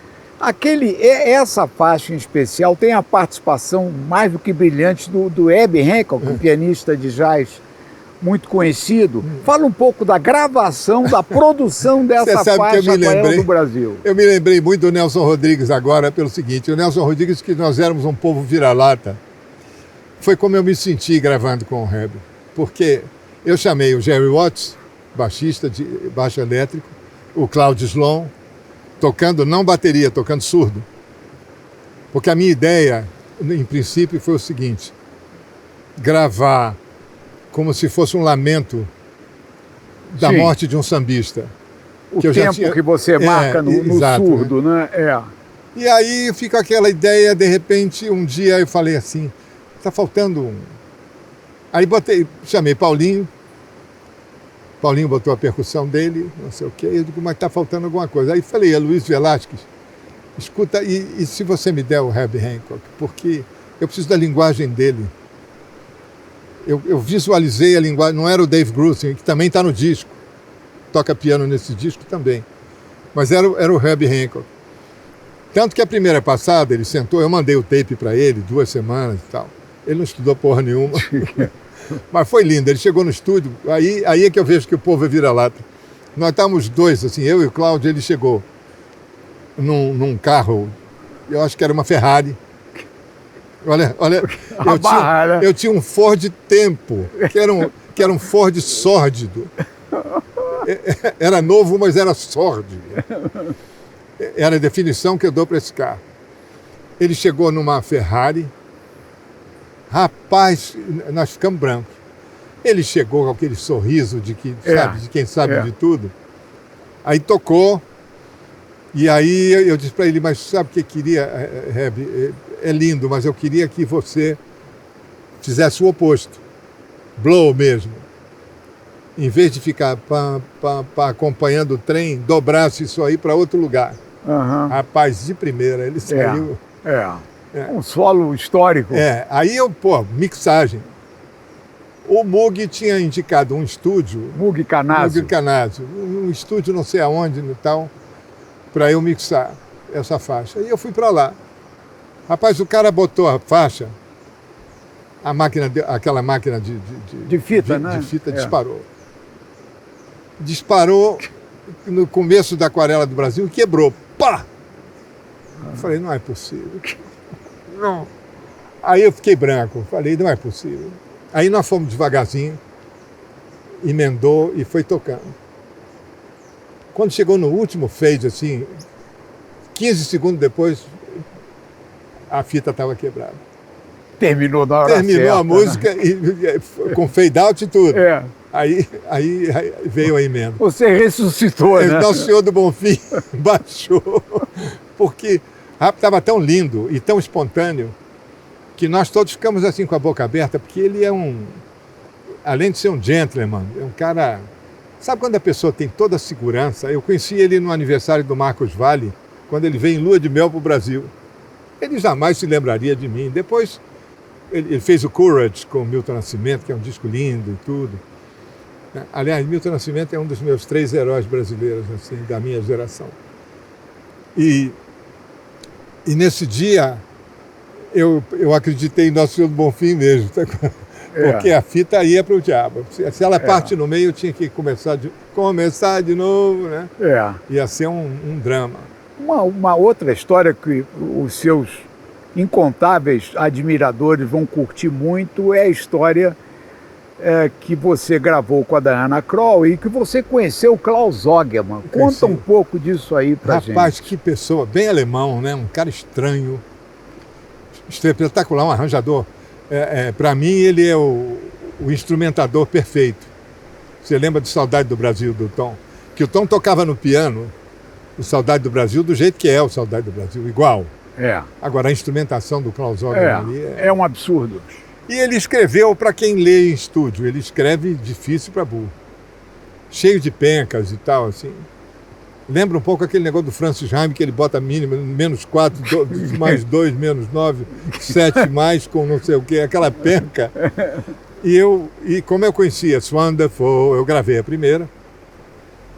Essa faixa em especial tem a participação mais do que brilhante do Herbie Hancock, um pianista de jazz muito conhecido. Fala um pouco da gravação, da produção dessa faixa Aquarela do Brasil. Eu me lembrei muito do Nelson Rodrigues agora pelo seguinte, o Nelson Rodrigues, que nós éramos um povo vira-lata, foi como eu me senti gravando com o Herbie, porque eu chamei o Jerry Watts, baixista de baixo elétrico, o Claudio Sloan, tocando não bateria, tocando surdo. Porque a minha ideia, em princípio, foi o seguinte: gravar como se fosse um lamento da morte de um sambista. O tempo que você marca no exato, surdo, né? E aí fica aquela ideia, de repente, um dia eu falei assim, tá faltando um... Aí chamei Paulinho botou a percussão dele, não sei o quê, eu digo, mas tá faltando alguma coisa. Aí falei a Luiz Velasquez, escuta, e se você me der o Herbie Hancock, porque eu preciso da linguagem dele. Eu visualizei a linguagem, não era o Dave Grusin, que também está no disco, toca piano nesse disco também, mas era o Herbie Hancock. Tanto que a primeira passada ele sentou, eu mandei o tape para ele, 2 semanas e tal, ele não estudou porra nenhuma, mas foi lindo, ele chegou no estúdio, aí é que eu vejo que o povo é vira-lata. Nós estávamos 2, assim, eu e o Cláudio, ele chegou num carro, eu acho que era uma Ferrari. Olha, eu tinha um Ford Tempo, que era um Ford sórdido. Era novo, mas era sórdido. Era a definição que eu dou para esse carro. Ele chegou numa Ferrari, rapaz, nós ficamos brancos. Ele chegou com aquele sorriso de quem sabe de tudo. Aí tocou, e aí eu disse para ele, mas sabe o que eu queria, Herbie? É lindo, mas eu queria que você fizesse o oposto. Blow mesmo. Em vez de ficar acompanhando o trem, dobrasse isso aí para outro lugar. Rapaz, de primeira, ele saiu... Um solo histórico. Aí mixagem. O Moog tinha indicado um estúdio... Moog Canazzo. Um estúdio não sei aonde e tal, para eu mixar essa faixa. E eu fui para lá. Rapaz, o cara botou a faixa, aquela máquina de fita, né? De fita disparou. Disparou no começo da Aquarela do Brasil e quebrou. Pá! Eu falei, não é possível. Não. Aí eu fiquei branco. Falei, não é possível. Aí nós fomos devagarzinho, emendou e foi tocando. Quando chegou no último fade, assim, 15 segundos depois, a fita estava quebrada. Terminou na hora certa. Terminou a música, né? Com fade out e tudo. Aí veio a emenda. Você ressuscitou, né? Então o Senhor do Bonfim baixou, porque estava tão lindo e tão espontâneo que nós todos ficamos assim com a boca aberta, porque ele é além de ser um gentleman, é um cara... Sabe quando a pessoa tem toda a segurança? Eu conheci ele no aniversário do Marcos Valle, quando ele veio em lua de mel para o Brasil. Ele jamais se lembraria de mim. Depois ele fez o Courage com o Milton Nascimento, que é um disco lindo e tudo. Aliás, Milton Nascimento é um dos meus 3 heróis brasileiros, assim, da minha geração. E nesse dia eu acreditei em Nosso Senhor do Bonfim mesmo, porque a fita ia para o diabo. Se ela parte no meio, eu tinha que começar de novo, né? Ia ser um drama. Uma outra história que os seus incontáveis admiradores vão curtir muito é a história que você gravou com a Diana Krall e que você conheceu o Klaus Ogerman. Conta um pouco disso aí pra gente. Rapaz, que pessoa, bem alemão, né? Um cara estranho, espetacular, um arranjador. Para mim, ele é o instrumentador perfeito. Você lembra de Saudade do Brasil, do Tom? Que o Tom tocava no piano o Saudade do Brasil do jeito que é o Saudade do Brasil, igual. Agora, a instrumentação do Klaus Ogerman ali é um absurdo. E ele escreveu para quem lê em estúdio, ele escreve difícil para burro. cheio de pencas e tal, assim. Lembra um pouco aquele negócio do Francis Haim, que ele bota mínimo, -4, mais 2, -9, 7 mais com não sei o quê, aquela penca. E como eu conhecia Wonderful, eu gravei a primeira.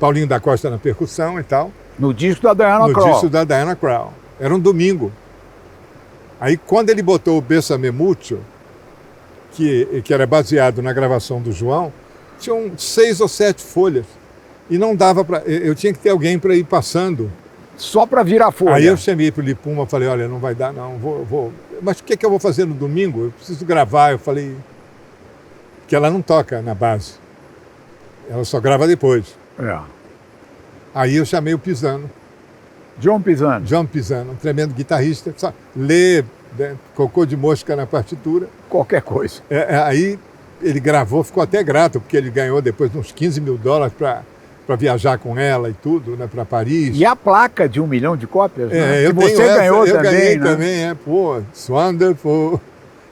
Paulinho da Costa na percussão e tal. No disco da Diana Krall. No disco da Diana Krall. Era um domingo. Aí quando ele botou o Bésame Mucho, que era baseado na gravação do João, tinham 6 ou 7 folhas. E não dava para. Eu tinha que ter alguém para ir passando. Só para virar folha. Aí eu chamei para o Lipuma, falei, olha, não vai dar não, vou. Mas o que eu vou fazer no domingo? Eu preciso gravar. Eu falei que ela não toca na base. Ela só grava depois. É. Aí eu chamei o Pisano. John Pisano, um tremendo guitarrista. Só lê, né, cocô de mosca na partitura. Qualquer coisa. Aí ele gravou, ficou até grato, porque ele ganhou depois uns $15 mil para viajar com ela e tudo, né, para Paris. E a placa de 1 milhão de cópias, né? Eu que você ganhou também, ganhei né? também, Pô, it's wonderful.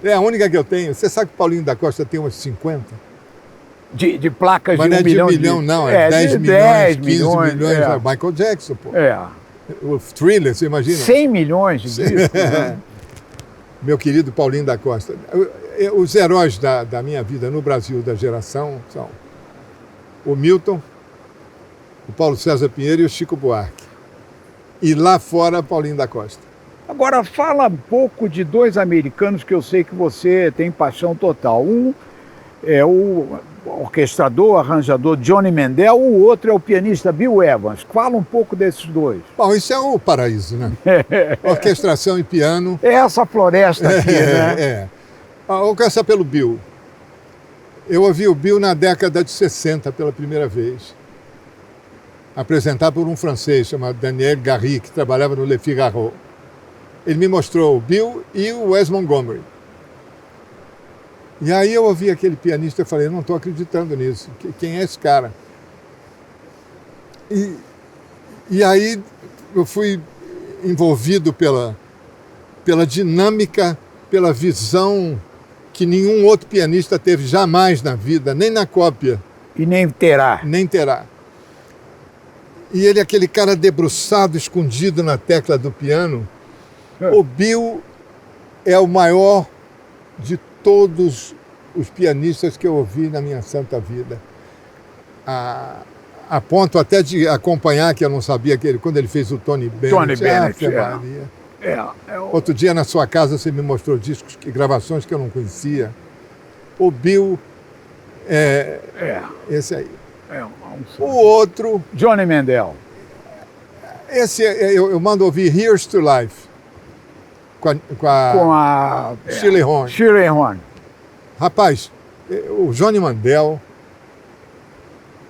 É a única que eu tenho. Você sabe que o Paulinho da Costa tem umas 50? De placas Mas de 1 milhão. Mas não é de 1 milhão, não. É 10 milhões, 15 milhões. É. Michael Jackson, pô. É. O Thriller, você imagina? 100 milhões de discos, né? Meu querido Paulinho da Costa. Os heróis da minha vida no Brasil, da geração, são o Milton, o Paulo César Pinheiro e o Chico Buarque. E lá fora, Paulinho da Costa. Agora, fala um pouco de 2 americanos que eu sei que você tem paixão total. Um é o orquestrador, arranjador Johnny Mandel, o outro é o pianista Bill Evans. Fala um pouco desses 2. Bom, isso é o paraíso, né? Orquestração e piano. É essa floresta aqui, né? Vou começar pelo Bill. Eu ouvi o Bill na década de 60 pela primeira vez. Apresentado por um francês chamado Daniel Garry, que trabalhava no Le Figaro. Ele me mostrou o Bill e o Wes Montgomery. E aí eu ouvi aquele pianista e falei, eu não estou acreditando nisso. Quem é esse cara? E aí eu fui envolvido pela dinâmica, pela visão que nenhum outro pianista teve jamais na vida, nem na cópia. E nem terá. Nem terá. E ele, aquele cara debruçado, escondido na tecla do piano. O Bill é o maior de todos os pianistas que eu ouvi na minha santa vida. A ponto até de acompanhar, que eu não sabia, que quando ele fez o Tony Bennett. Outro dia na sua casa você me mostrou discos e gravações que eu não conhecia. O Bill é esse aí. O outro... Johnny Mandel. Esse eu mando ouvir Here's to Life. Com a Shirley Horn. Rapaz, o Johnny Mandel,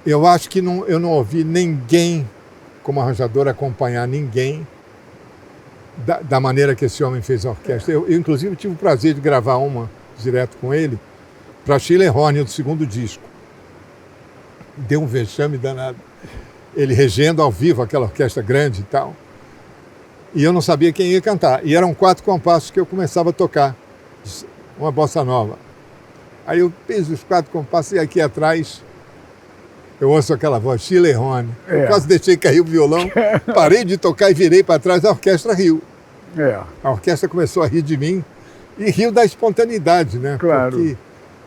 eu acho que eu não ouvi ninguém como arranjador acompanhar ninguém da maneira que esse homem fez a orquestra. Eu inclusive, tive o prazer de gravar uma direto com ele para Shirley Horn, do segundo disco. Deu um vexame danado. Ele regendo ao vivo aquela orquestra grande e tal. E eu não sabia quem ia cantar. E eram 4 compassos que eu começava a tocar. Uma bossa nova. Aí eu fiz os 4 compassos e aqui atrás eu ouço aquela voz, Shirley Horn. Eu quase deixei cair o violão, parei de tocar e virei para trás, a orquestra riu. A orquestra começou a rir de mim e riu da espontaneidade, né? Claro. Porque,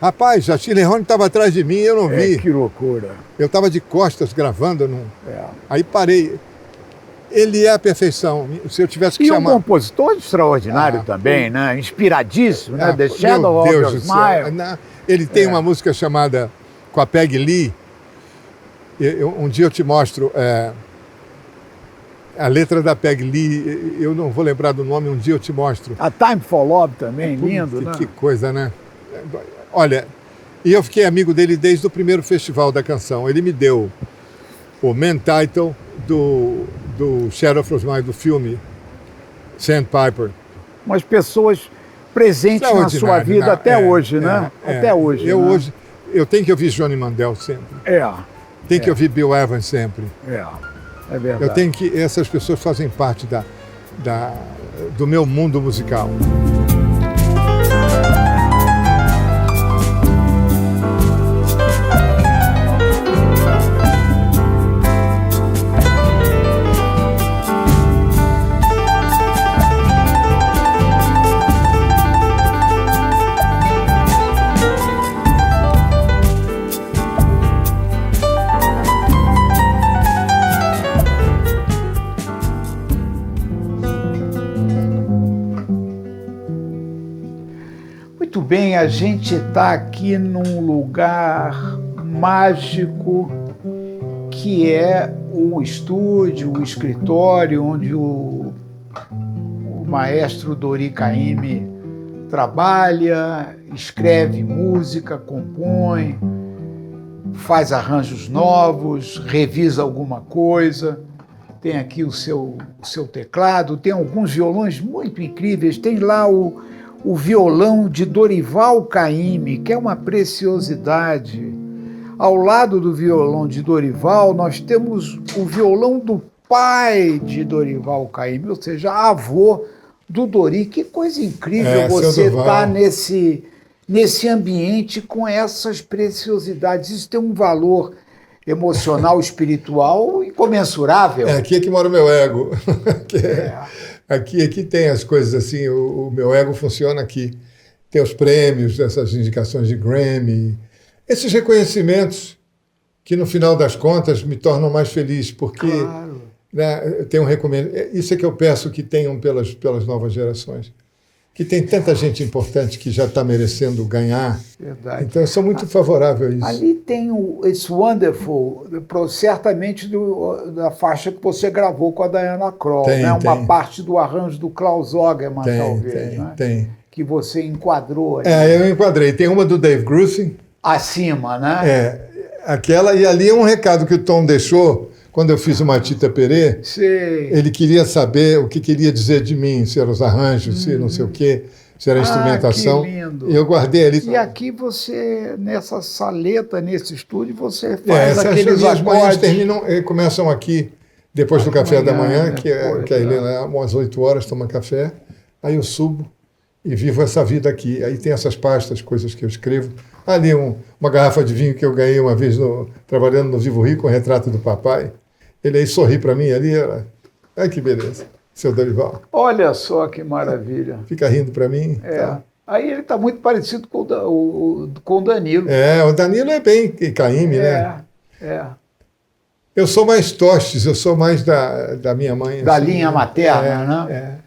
rapaz, a Shirley Horn estava atrás de mim e eu não vi. Que loucura. Eu estava de costas gravando. Aí parei. Ele é a perfeição. Se eu tivesse que chamar... E um compositor extraordinário também, né? Inspiradíssimo, né? The Shadow of Your Smile. Ele tem uma música chamada com a Peggy Lee. Um dia eu te mostro a letra da Peggy Lee. Eu não vou lembrar do nome, um dia eu te mostro. A Time for Love também, lindo, né? Que coisa, né? Olha, e eu fiquei amigo dele desde o primeiro festival da canção. Ele me deu o main title do Shadow of Your Smile, do filme Sandpiper. Umas pessoas presentes na sua vida até hoje, né? Até hoje. Eu tenho que ouvir Johnny Mandel sempre. Tenho que ouvir Bill Evans sempre. É verdade. Essas pessoas fazem parte do meu mundo musical. Muito bem, a gente está aqui num lugar mágico que é o estúdio, o escritório onde o maestro Dori Caymmi trabalha, escreve música, compõe, faz arranjos novos, revisa alguma coisa. Tem aqui o seu teclado, tem alguns violões muito incríveis, tem lá o violão de Dorival Caymmi, que é uma preciosidade. Ao lado do violão de Dorival, nós temos o violão do pai de Dorival Caymmi, ou seja, avô do Dori. Que coisa incrível você estar nesse ambiente com essas preciosidades. Isso tem um valor emocional, espiritual incomensurável. Aqui é que mora o meu ego. Aqui tem as coisas assim, o meu ego funciona aqui. Tem os prêmios, essas indicações de Grammy, esses reconhecimentos que, no final das contas, me tornam mais feliz, porque claro, né, eu tenho isso é que eu peço que tenham pelas novas gerações. Que tem tanta gente importante que já está merecendo ganhar. Verdade. Então, eu sou muito favorável a isso. Ali tem o It's Wonderful, certamente da faixa que você gravou com a Diana Krall, né? Uma parte do arranjo do Klaus Ogerman, talvez. Tem. Que você enquadrou ali. Eu enquadrei. Tem uma do Dave Grusin. Acima, né? Aquela, e ali é um recado que o Tom deixou quando eu fiz o Matita Perê. Ele queria saber o que queria dizer de mim, se eram os arranjos, se não sei o quê, se era a instrumentação. Que lindo. E eu guardei ali. E aqui você, nessa saleta, nesse estúdio, você faz aqueles as manhãs acordes. começam aqui, depois do café da manhã, que a Helena, umas 8 horas, toma café, aí eu subo e vivo essa vida aqui. Aí tem essas pastas, coisas que eu escrevo. Ali uma garrafa de vinho que eu ganhei uma vez trabalhando no Vivo Rio com o retrato do papai. Ele aí sorri para mim ali. Ai, que beleza, seu Dorival. Olha só que maravilha. Fica rindo para mim. Tá. Aí ele está muito parecido com o Danilo. O Danilo é bem Caymmi, né? Eu sou mais Tostes, eu sou mais da minha mãe. Da assim, linha materna, né?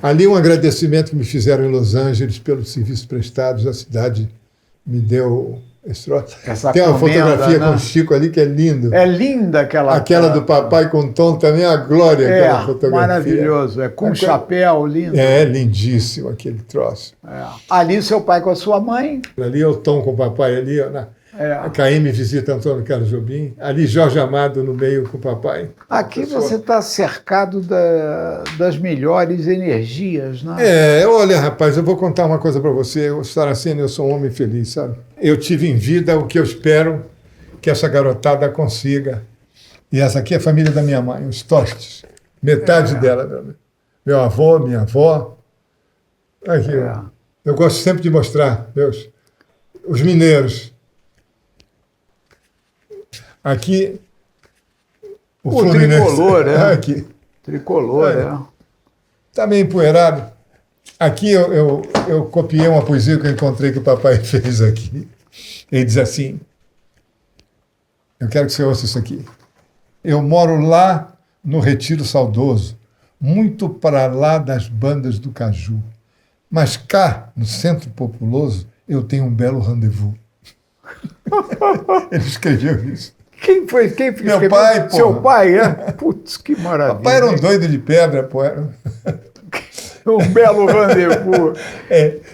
Ali um agradecimento que me fizeram em Los Angeles pelos serviços prestados. A cidade me deu esse troço. Tem uma fotografia com o Chico ali que é lindo. É linda aquela do papai com o Tom também, a glória aquela fotografia. Maravilhoso. Com chapéu lindo. Lindíssimo aquele troço. Ali seu pai com a sua mãe. Ali é o Tom com o papai ali, a Caymmi visita Antônio Carlos Jobim. Ali Jorge Amado no meio com o papai. Aqui você está cercado das melhores energias, né? Olha, rapaz, eu vou contar uma coisa para você. O Saraceno, eu sou um homem feliz, sabe? Eu tive em vida o que eu espero que essa garotada consiga. E essa aqui é a família da minha mãe, os Tostes. Metade dela, meu avô, minha avó. Aqui, eu gosto sempre de mostrar, os mineiros. Aqui, o tricolor, Aqui. Tricolor, Está meio empoeirado. Aqui eu copiei uma poesia que eu encontrei que o papai fez aqui. Ele diz assim, eu quero que você ouça isso aqui. Eu moro lá no Retiro Saudoso, muito para lá das bandas do Caju. Mas cá, no Centro Populoso, eu tenho um belo rendezvous. Ele escreveu isso. Quem foi? Quem Meu pai, pô. Seu pai, Putz, que maravilha. Papai era um doido de pedra, pô. Um belo rendezvous.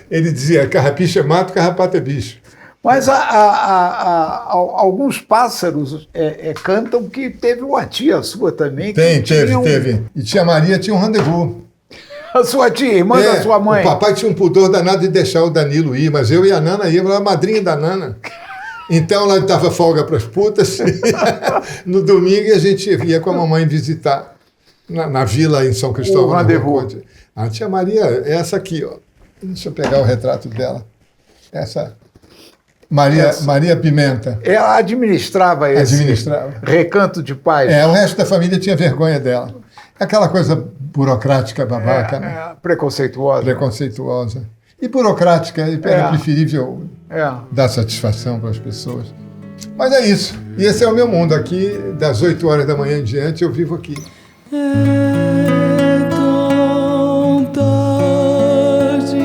Ele dizia, carrapicho é mato, carrapato é bicho. Mas alguns pássaros cantam que teve uma tia sua também. Teve. E tia Maria tinha um rendezvous. A sua tia, irmã da sua mãe. O papai tinha um pudor danado de deixar o Danilo ir, mas eu e a Nana íamos, ela era a madrinha da Nana. Então ela dava folga para as putas. No domingo a gente ia com a mamãe visitar na vila em São Cristóvão. O rendezvous. A tia Maria é essa aqui, ó. Deixa eu pegar o retrato dela. Essa. Maria Pimenta. Ela administrava esse recanto de paz. O resto da família tinha vergonha dela. Aquela coisa burocrática, babaca, né? Preconceituosa. E burocrática, era preferível dar satisfação para as pessoas. Mas é isso. E esse é o meu mundo. Aqui, das 8 horas da manhã em diante, eu vivo aqui. É tão tarde,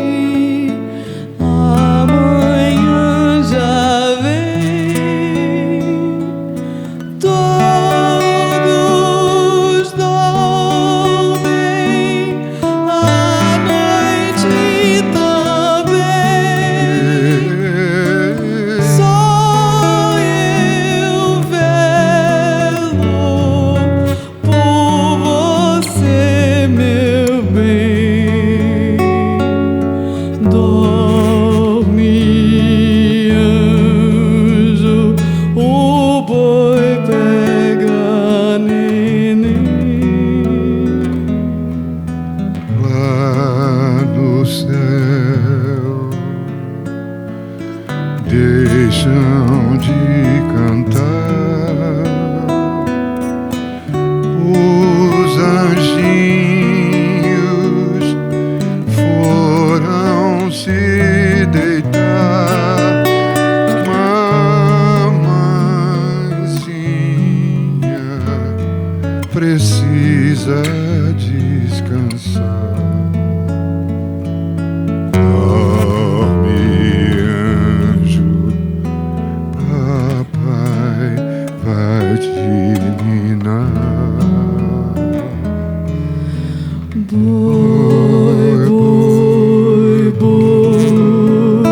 paixão de cantar. Os anjinhos foram se deitar. Mamãezinha precisa descansar. Boi, boi, boi,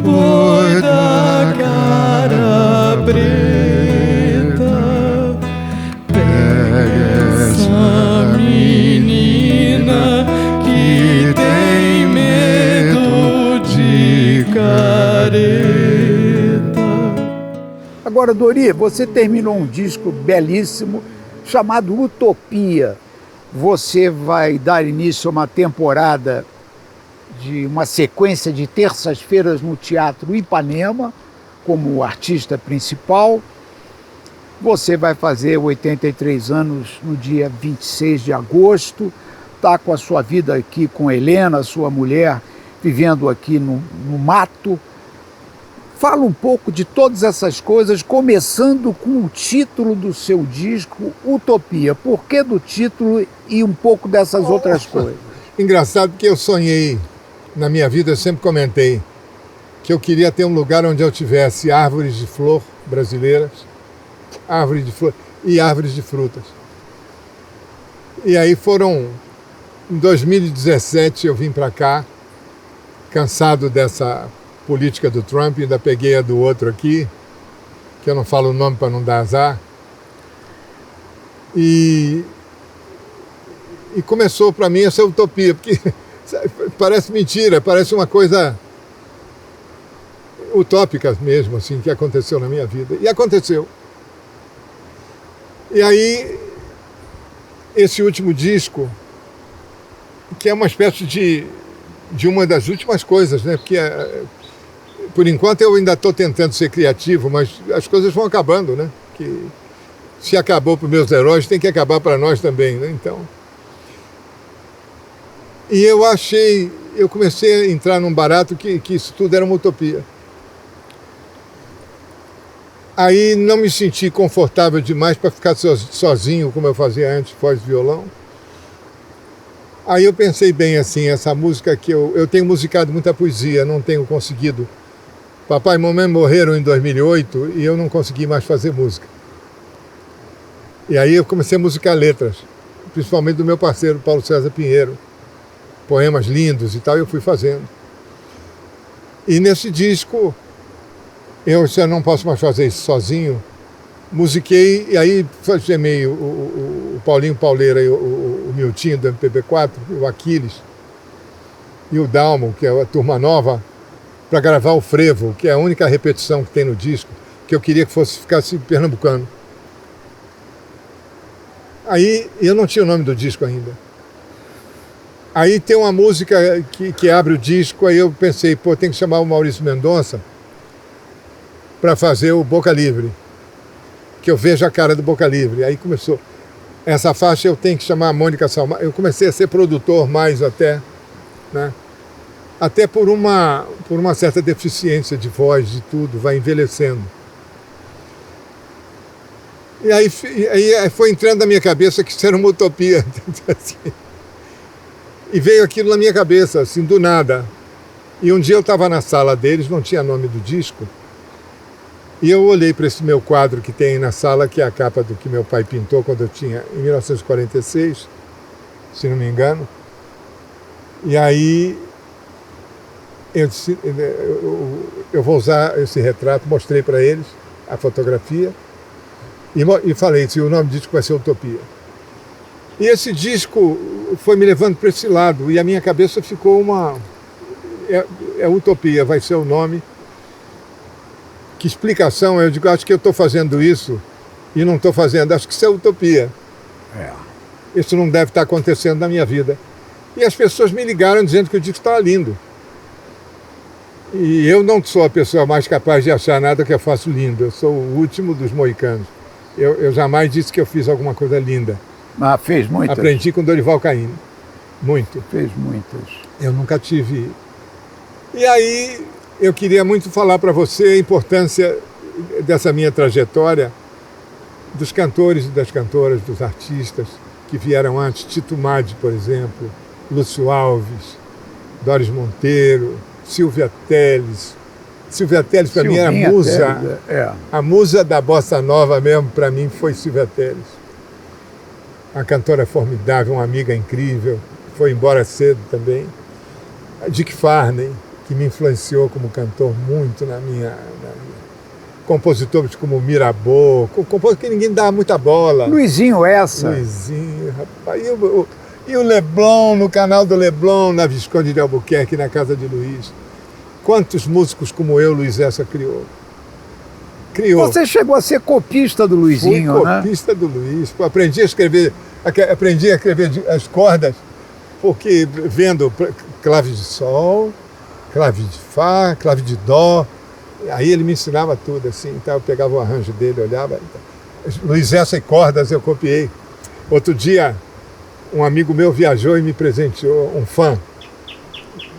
boi da cara preta, pega essa menina que tem medo de careta. Agora, Dori, você terminou um disco belíssimo chamado Utopia. Você vai dar início a uma temporada de uma sequência de terças-feiras no Teatro Ipanema, como artista principal. Você vai fazer 83 anos no dia 26 de agosto, está com a sua vida aqui com Helena, sua mulher, vivendo aqui no mato. Fala um pouco de todas essas coisas, começando com o título do seu disco, Utopia. Por que do título e um pouco dessas outras coisas? Engraçado que eu sonhei, na minha vida eu sempre comentei, que eu queria ter um lugar onde eu tivesse árvores de flor brasileiras, árvores de flor e árvores de frutas. E aí em 2017 eu vim para cá, cansado dessa política do Trump, ainda peguei a do outro aqui, que eu não falo o nome para não dar azar. E começou para mim essa utopia, porque parece mentira, parece uma coisa utópica mesmo, assim, que aconteceu na minha vida. E aconteceu. E aí, esse último disco, que é uma espécie de uma das últimas coisas, né? Porque por enquanto eu ainda estou tentando ser criativo, mas as coisas vão acabando, né? Que se acabou para os meus heróis, tem que acabar para nós também, né? Então. E eu comecei a entrar num barato que isso tudo era uma utopia. Aí não me senti confortável demais para ficar sozinho, como eu fazia antes, voz e violão. Aí eu pensei bem assim, essa música que eu tenho musicado muita poesia, não tenho conseguido. Papai e mamãe morreram em 2008 e eu não consegui mais fazer música. E aí eu comecei a musicar letras, principalmente do meu parceiro Paulo César Pinheiro. Poemas lindos e tal, eu fui fazendo. E nesse disco, eu já não posso mais fazer isso sozinho, musiquei e aí chamei o Paulinho Pauleira e o Miltinho do MPB4, o Aquiles e o Dalmo, que é a turma nova, para gravar o Frevo, que é a única repetição que tem no disco, que eu queria que ficasse pernambucano. Aí eu não tinha o nome do disco ainda. Aí tem uma música que abre o disco, aí eu pensei, tem que chamar o Maurício Mendonça para fazer o Boca Livre, que eu vejo a cara do Boca Livre. Aí começou. Essa faixa eu tenho que chamar a Mônica Salma. Eu comecei a ser produtor mais até, né? Até por uma certa deficiência de voz, de tudo, vai envelhecendo. E aí foi entrando na minha cabeça que isso era uma utopia. E veio aquilo na minha cabeça, assim, do nada. E um dia eu estava na sala deles, não tinha nome do disco, e eu olhei para esse meu quadro que tem aí na sala, que é a capa do que meu pai pintou quando eu tinha, em 1946, se não me engano. E aí eu disse, eu vou usar esse retrato, mostrei para eles a fotografia, e falei, o nome do disco vai ser Utopia. E esse disco foi me levando para esse lado, e a minha cabeça ficou Utopia, vai ser o nome. Que explicação? Eu digo, acho que eu estou fazendo isso e não estou fazendo, acho que isso é utopia. Isso não deve estar acontecendo na minha vida. E as pessoas me ligaram dizendo que o disco estava lindo. E eu não sou a pessoa mais capaz de achar nada que eu faço lindo. Eu sou o último dos moicanos. Eu jamais disse que eu fiz alguma coisa linda. Ah, fez muitas? Aprendi com Dorival Caymmi. Muito. Fez muitas. Eu nunca tive. E aí eu queria muito falar para você a importância dessa minha trajetória, dos cantores e das cantoras, dos artistas que vieram antes. Tito Maddi, por exemplo, Lúcio Alves, Doris Monteiro, Silvia Telles. Silvia Telles para mim era a musa. Telles, é. A musa da bossa nova mesmo para mim foi Silvia Telles. Uma cantora formidável, uma amiga incrível, foi embora cedo também. Dick Farney, que me influenciou como cantor muito na minha... Compositores como Mirabô, compositor que ninguém dava muita bola. Luizinho Essa. Luizinho, rapaz. E o Leblon, no canal do Leblon, na Visconde de Albuquerque, na casa de Luiz. Quantos músicos como eu, Luiz Essa criou? Você chegou a ser copista do Luizinho, Fui copista do Luiz. Aprendi a escrever as cordas, porque vendo clave de sol, clave de fá, clave de dó. Aí ele me ensinava tudo, assim, então eu pegava o arranjo dele, olhava. Luiz Essa e cordas eu copiei. Outro dia, um amigo meu viajou e me presenteou, um fã.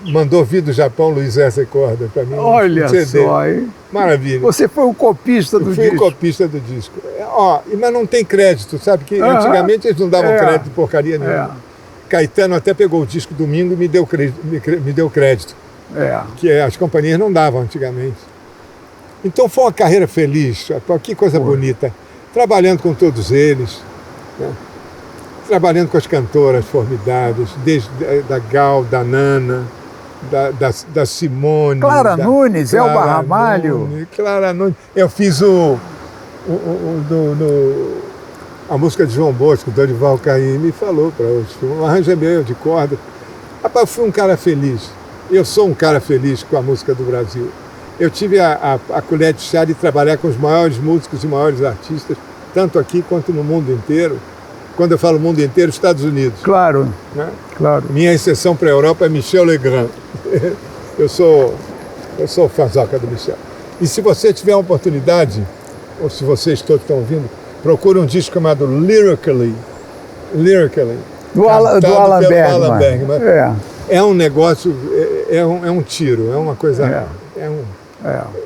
Mandou vir do Japão Luiz Essa e cordas para mim. Olha só, hein? Maravilha. Você foi o copista do disco. Eu fui o copista do disco. Mas não tem crédito, sabe? Que antigamente eles não davam crédito de porcaria nenhuma. Caetano até pegou o disco domingo e me deu crédito. Que as companhias não davam antigamente. Então foi uma carreira feliz, que coisa bonita. Trabalhando com todos eles, né? Trabalhando com as cantoras formidáveis, desde da Gal, da Nana, da Simone. Clara Nunes, Elba Ramalho. Clara Nunes. Eu fiz a música de João Bosco, Dorival Caymmi, falou para os filmes, um arranjo meu de corda. Rapaz, eu fui um cara feliz. Eu sou um cara feliz com a música do Brasil. Eu tive a colher de chá de trabalhar com os maiores músicos e maiores artistas, tanto aqui quanto no mundo inteiro. Quando eu falo mundo inteiro, Estados Unidos. Claro, né? Claro. Minha exceção para a Europa é Michel Legrand. Eu sou fãzoca do Michel. E se você tiver uma oportunidade, ou se vocês todos estão ouvindo, procure um disco chamado Lyrically. Do Alan Bergman. É um negócio, é um tiro, é uma coisa...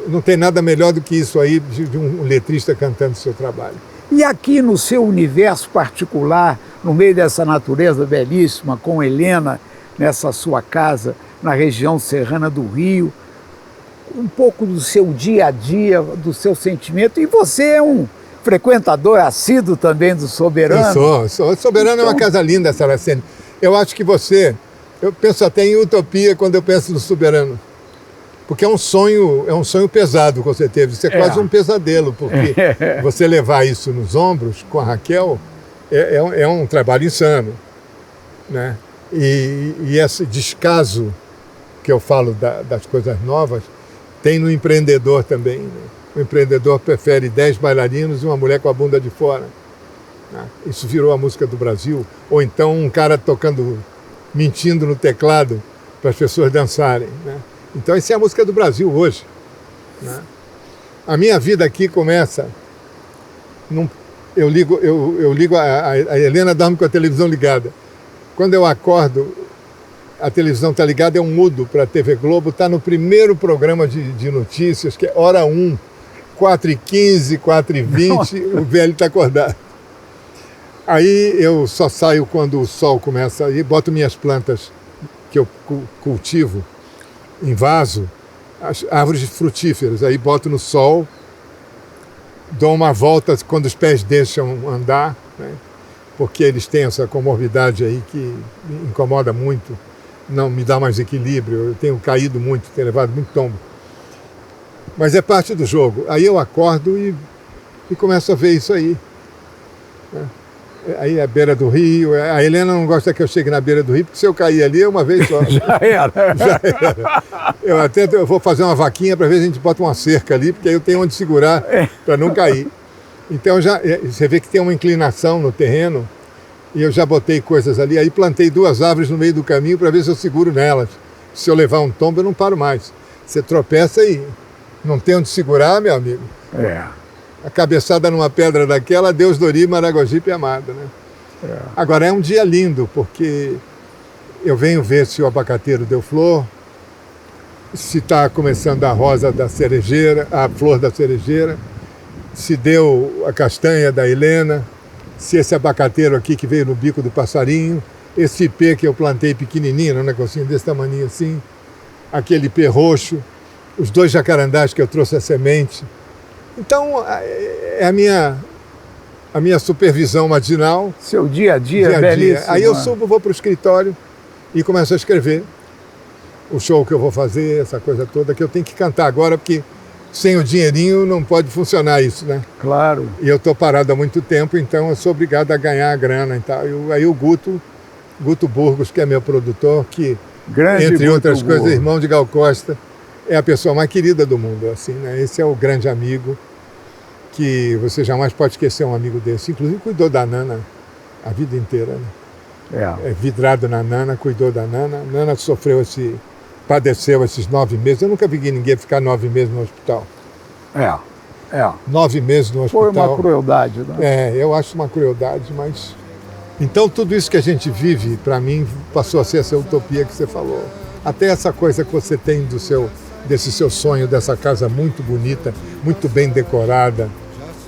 Não tem nada melhor do que isso aí de um letrista cantando o seu trabalho. E aqui no seu universo particular, no meio dessa natureza belíssima, com Helena, nessa sua casa, na região serrana do Rio, um pouco do seu dia a dia, do seu sentimento. E você é um frequentador assíduo também do Soberano. Eu sou. Soberano é uma casa linda, Saraceni. Eu acho que eu penso até em utopia quando eu penso no Soberano. Porque é um sonho pesado que você teve. Isso é quase um pesadelo, porque você levar isso nos ombros com a Raquel é um trabalho insano, né? E esse descaso que eu falo das coisas novas tem no empreendedor também, né? O empreendedor prefere 10 bailarinos e uma mulher com a bunda de fora, né? Isso virou a música do Brasil. Ou então um cara mentindo no teclado para as pessoas dançarem, né? Então, essa é a música do Brasil hoje, né? A minha vida aqui começa... Eu ligo a Helena dorme com a televisão ligada. Quando eu acordo, a televisão está ligada, eu mudo para a TV Globo, está no primeiro programa de notícias, que é hora 1, 4h15, 4h20, o velho está acordado. Aí eu só saio quando o sol começa a ir, boto minhas plantas que eu cultivo em vaso, as árvores frutíferas, aí boto no sol, dou uma volta quando os pés deixam andar, né? Porque eles têm essa comorbidade aí que me incomoda muito, não me dá mais equilíbrio, eu tenho caído muito, tenho levado muito tombo. Mas é parte do jogo. Aí eu acordo e começo a ver isso aí, né? Aí é a beira do rio. A Helena não gosta que eu chegue na beira do rio, porque se eu cair ali é uma vez só. Já era. Eu vou fazer uma vaquinha para ver se a gente bota uma cerca ali, porque aí eu tenho onde segurar para não cair. Então você vê que tem uma inclinação no terreno, e eu já botei coisas ali, aí plantei 2 árvores no meio do caminho para ver se eu seguro nelas. Se eu levar um tombo, eu não paro mais. Você tropeça e não tem onde segurar, meu amigo. É. A cabeçada numa pedra daquela, Deus Dori, Maragogipe amada, né? É. Agora é um dia lindo, porque eu venho ver se o abacateiro deu flor, se está começando a rosa da cerejeira, a flor da cerejeira, se deu a castanha da Helena, se esse abacateiro aqui que veio no bico do passarinho, esse ipê que eu plantei pequenininho, um negocinho desse tamanho assim, aquele ipê roxo, os 2 jacarandás que eu trouxe a semente. Então, é a minha supervisão matinal. Seu dia a dia é belíssimo. Aí eu subo, vou para o escritório e começo a escrever o show que eu vou fazer, essa coisa toda, que eu tenho que cantar agora, porque sem o dinheirinho não pode funcionar isso, né? Claro. E eu estou parado há muito tempo, então eu sou obrigado a ganhar a grana e tal. Aí o Guto Burgos, que é meu produtor, que, Grande entre Guto outras coisas, Burgos. irmão de Gal Costa, é a pessoa mais querida do mundo, assim, né? Esse é o grande amigo que você jamais pode esquecer, um amigo desse. Inclusive cuidou da Nana a vida inteira, né? É vidrado na Nana, cuidou da Nana. Nana padeceu esses 9 meses. Eu nunca vi ninguém ficar 9 meses no hospital. 9 meses no hospital. Foi uma crueldade, né? Eu acho uma crueldade, mas... Então tudo isso que a gente vive, para mim, passou a ser essa utopia que você falou. Até essa coisa que você tem desse seu sonho, dessa casa muito bonita, muito bem decorada,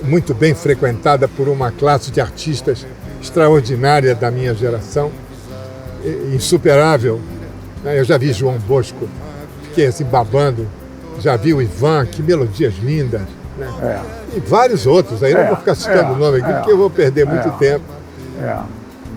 muito bem frequentada por uma classe de artistas extraordinária da minha geração, insuperável. Eu já vi João Bosco, fiquei assim babando, já vi o Ivan, que melodias lindas, né? E vários outros, aí não vou ficar citando o nome aqui, porque eu vou perder muito tempo.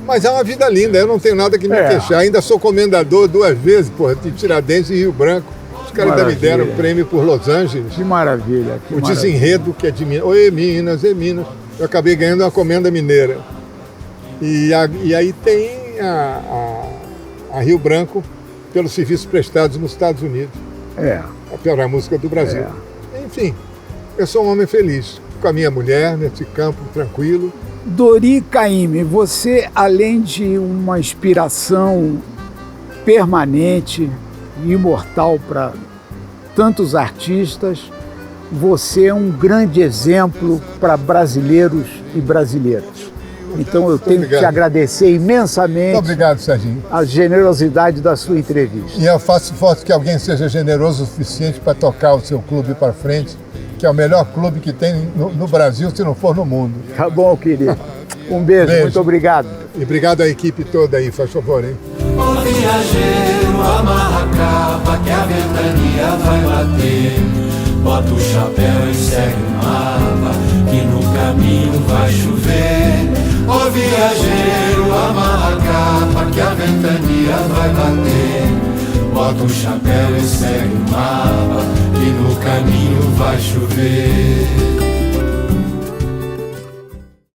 Mas é uma vida linda, eu não tenho nada que me queixar, ainda sou comendador 2 vezes, de Tiradentes e Rio Branco. Os caras ainda me deram o prêmio por Los Angeles. Que maravilha. Que Desenredo, que é de Minas. Oi, Minas, Minas. Eu acabei ganhando uma comenda mineira. E aí tem a Rio Branco pelos serviços prestados nos Estados Unidos. Pela música do Brasil. Enfim, eu sou um homem feliz, com a minha mulher, nesse campo tranquilo. Dori Caymmi, você, além de uma inspiração permanente e imortal para tantos artistas, você é um grande exemplo para brasileiros e brasileiras. Então eu tenho que te agradecer imensamente. Muito obrigado, Serginho. A generosidade da sua entrevista. E eu faço que alguém seja generoso o suficiente para tocar o seu clube para frente, que é o melhor clube que tem no Brasil, se não for no mundo. Tá bom, querido. Um beijo, muito obrigado. E obrigado à equipe toda aí, faz favor, hein? Ô viajeiro, amarra a capa que a ventania vai bater. Bota o chapéu e segue o mapa, que no caminho vai chover. Ô viajeiro, amarra a capa que a ventania vai bater. Bota o chapéu e segue o mapa, que no caminho vai chover.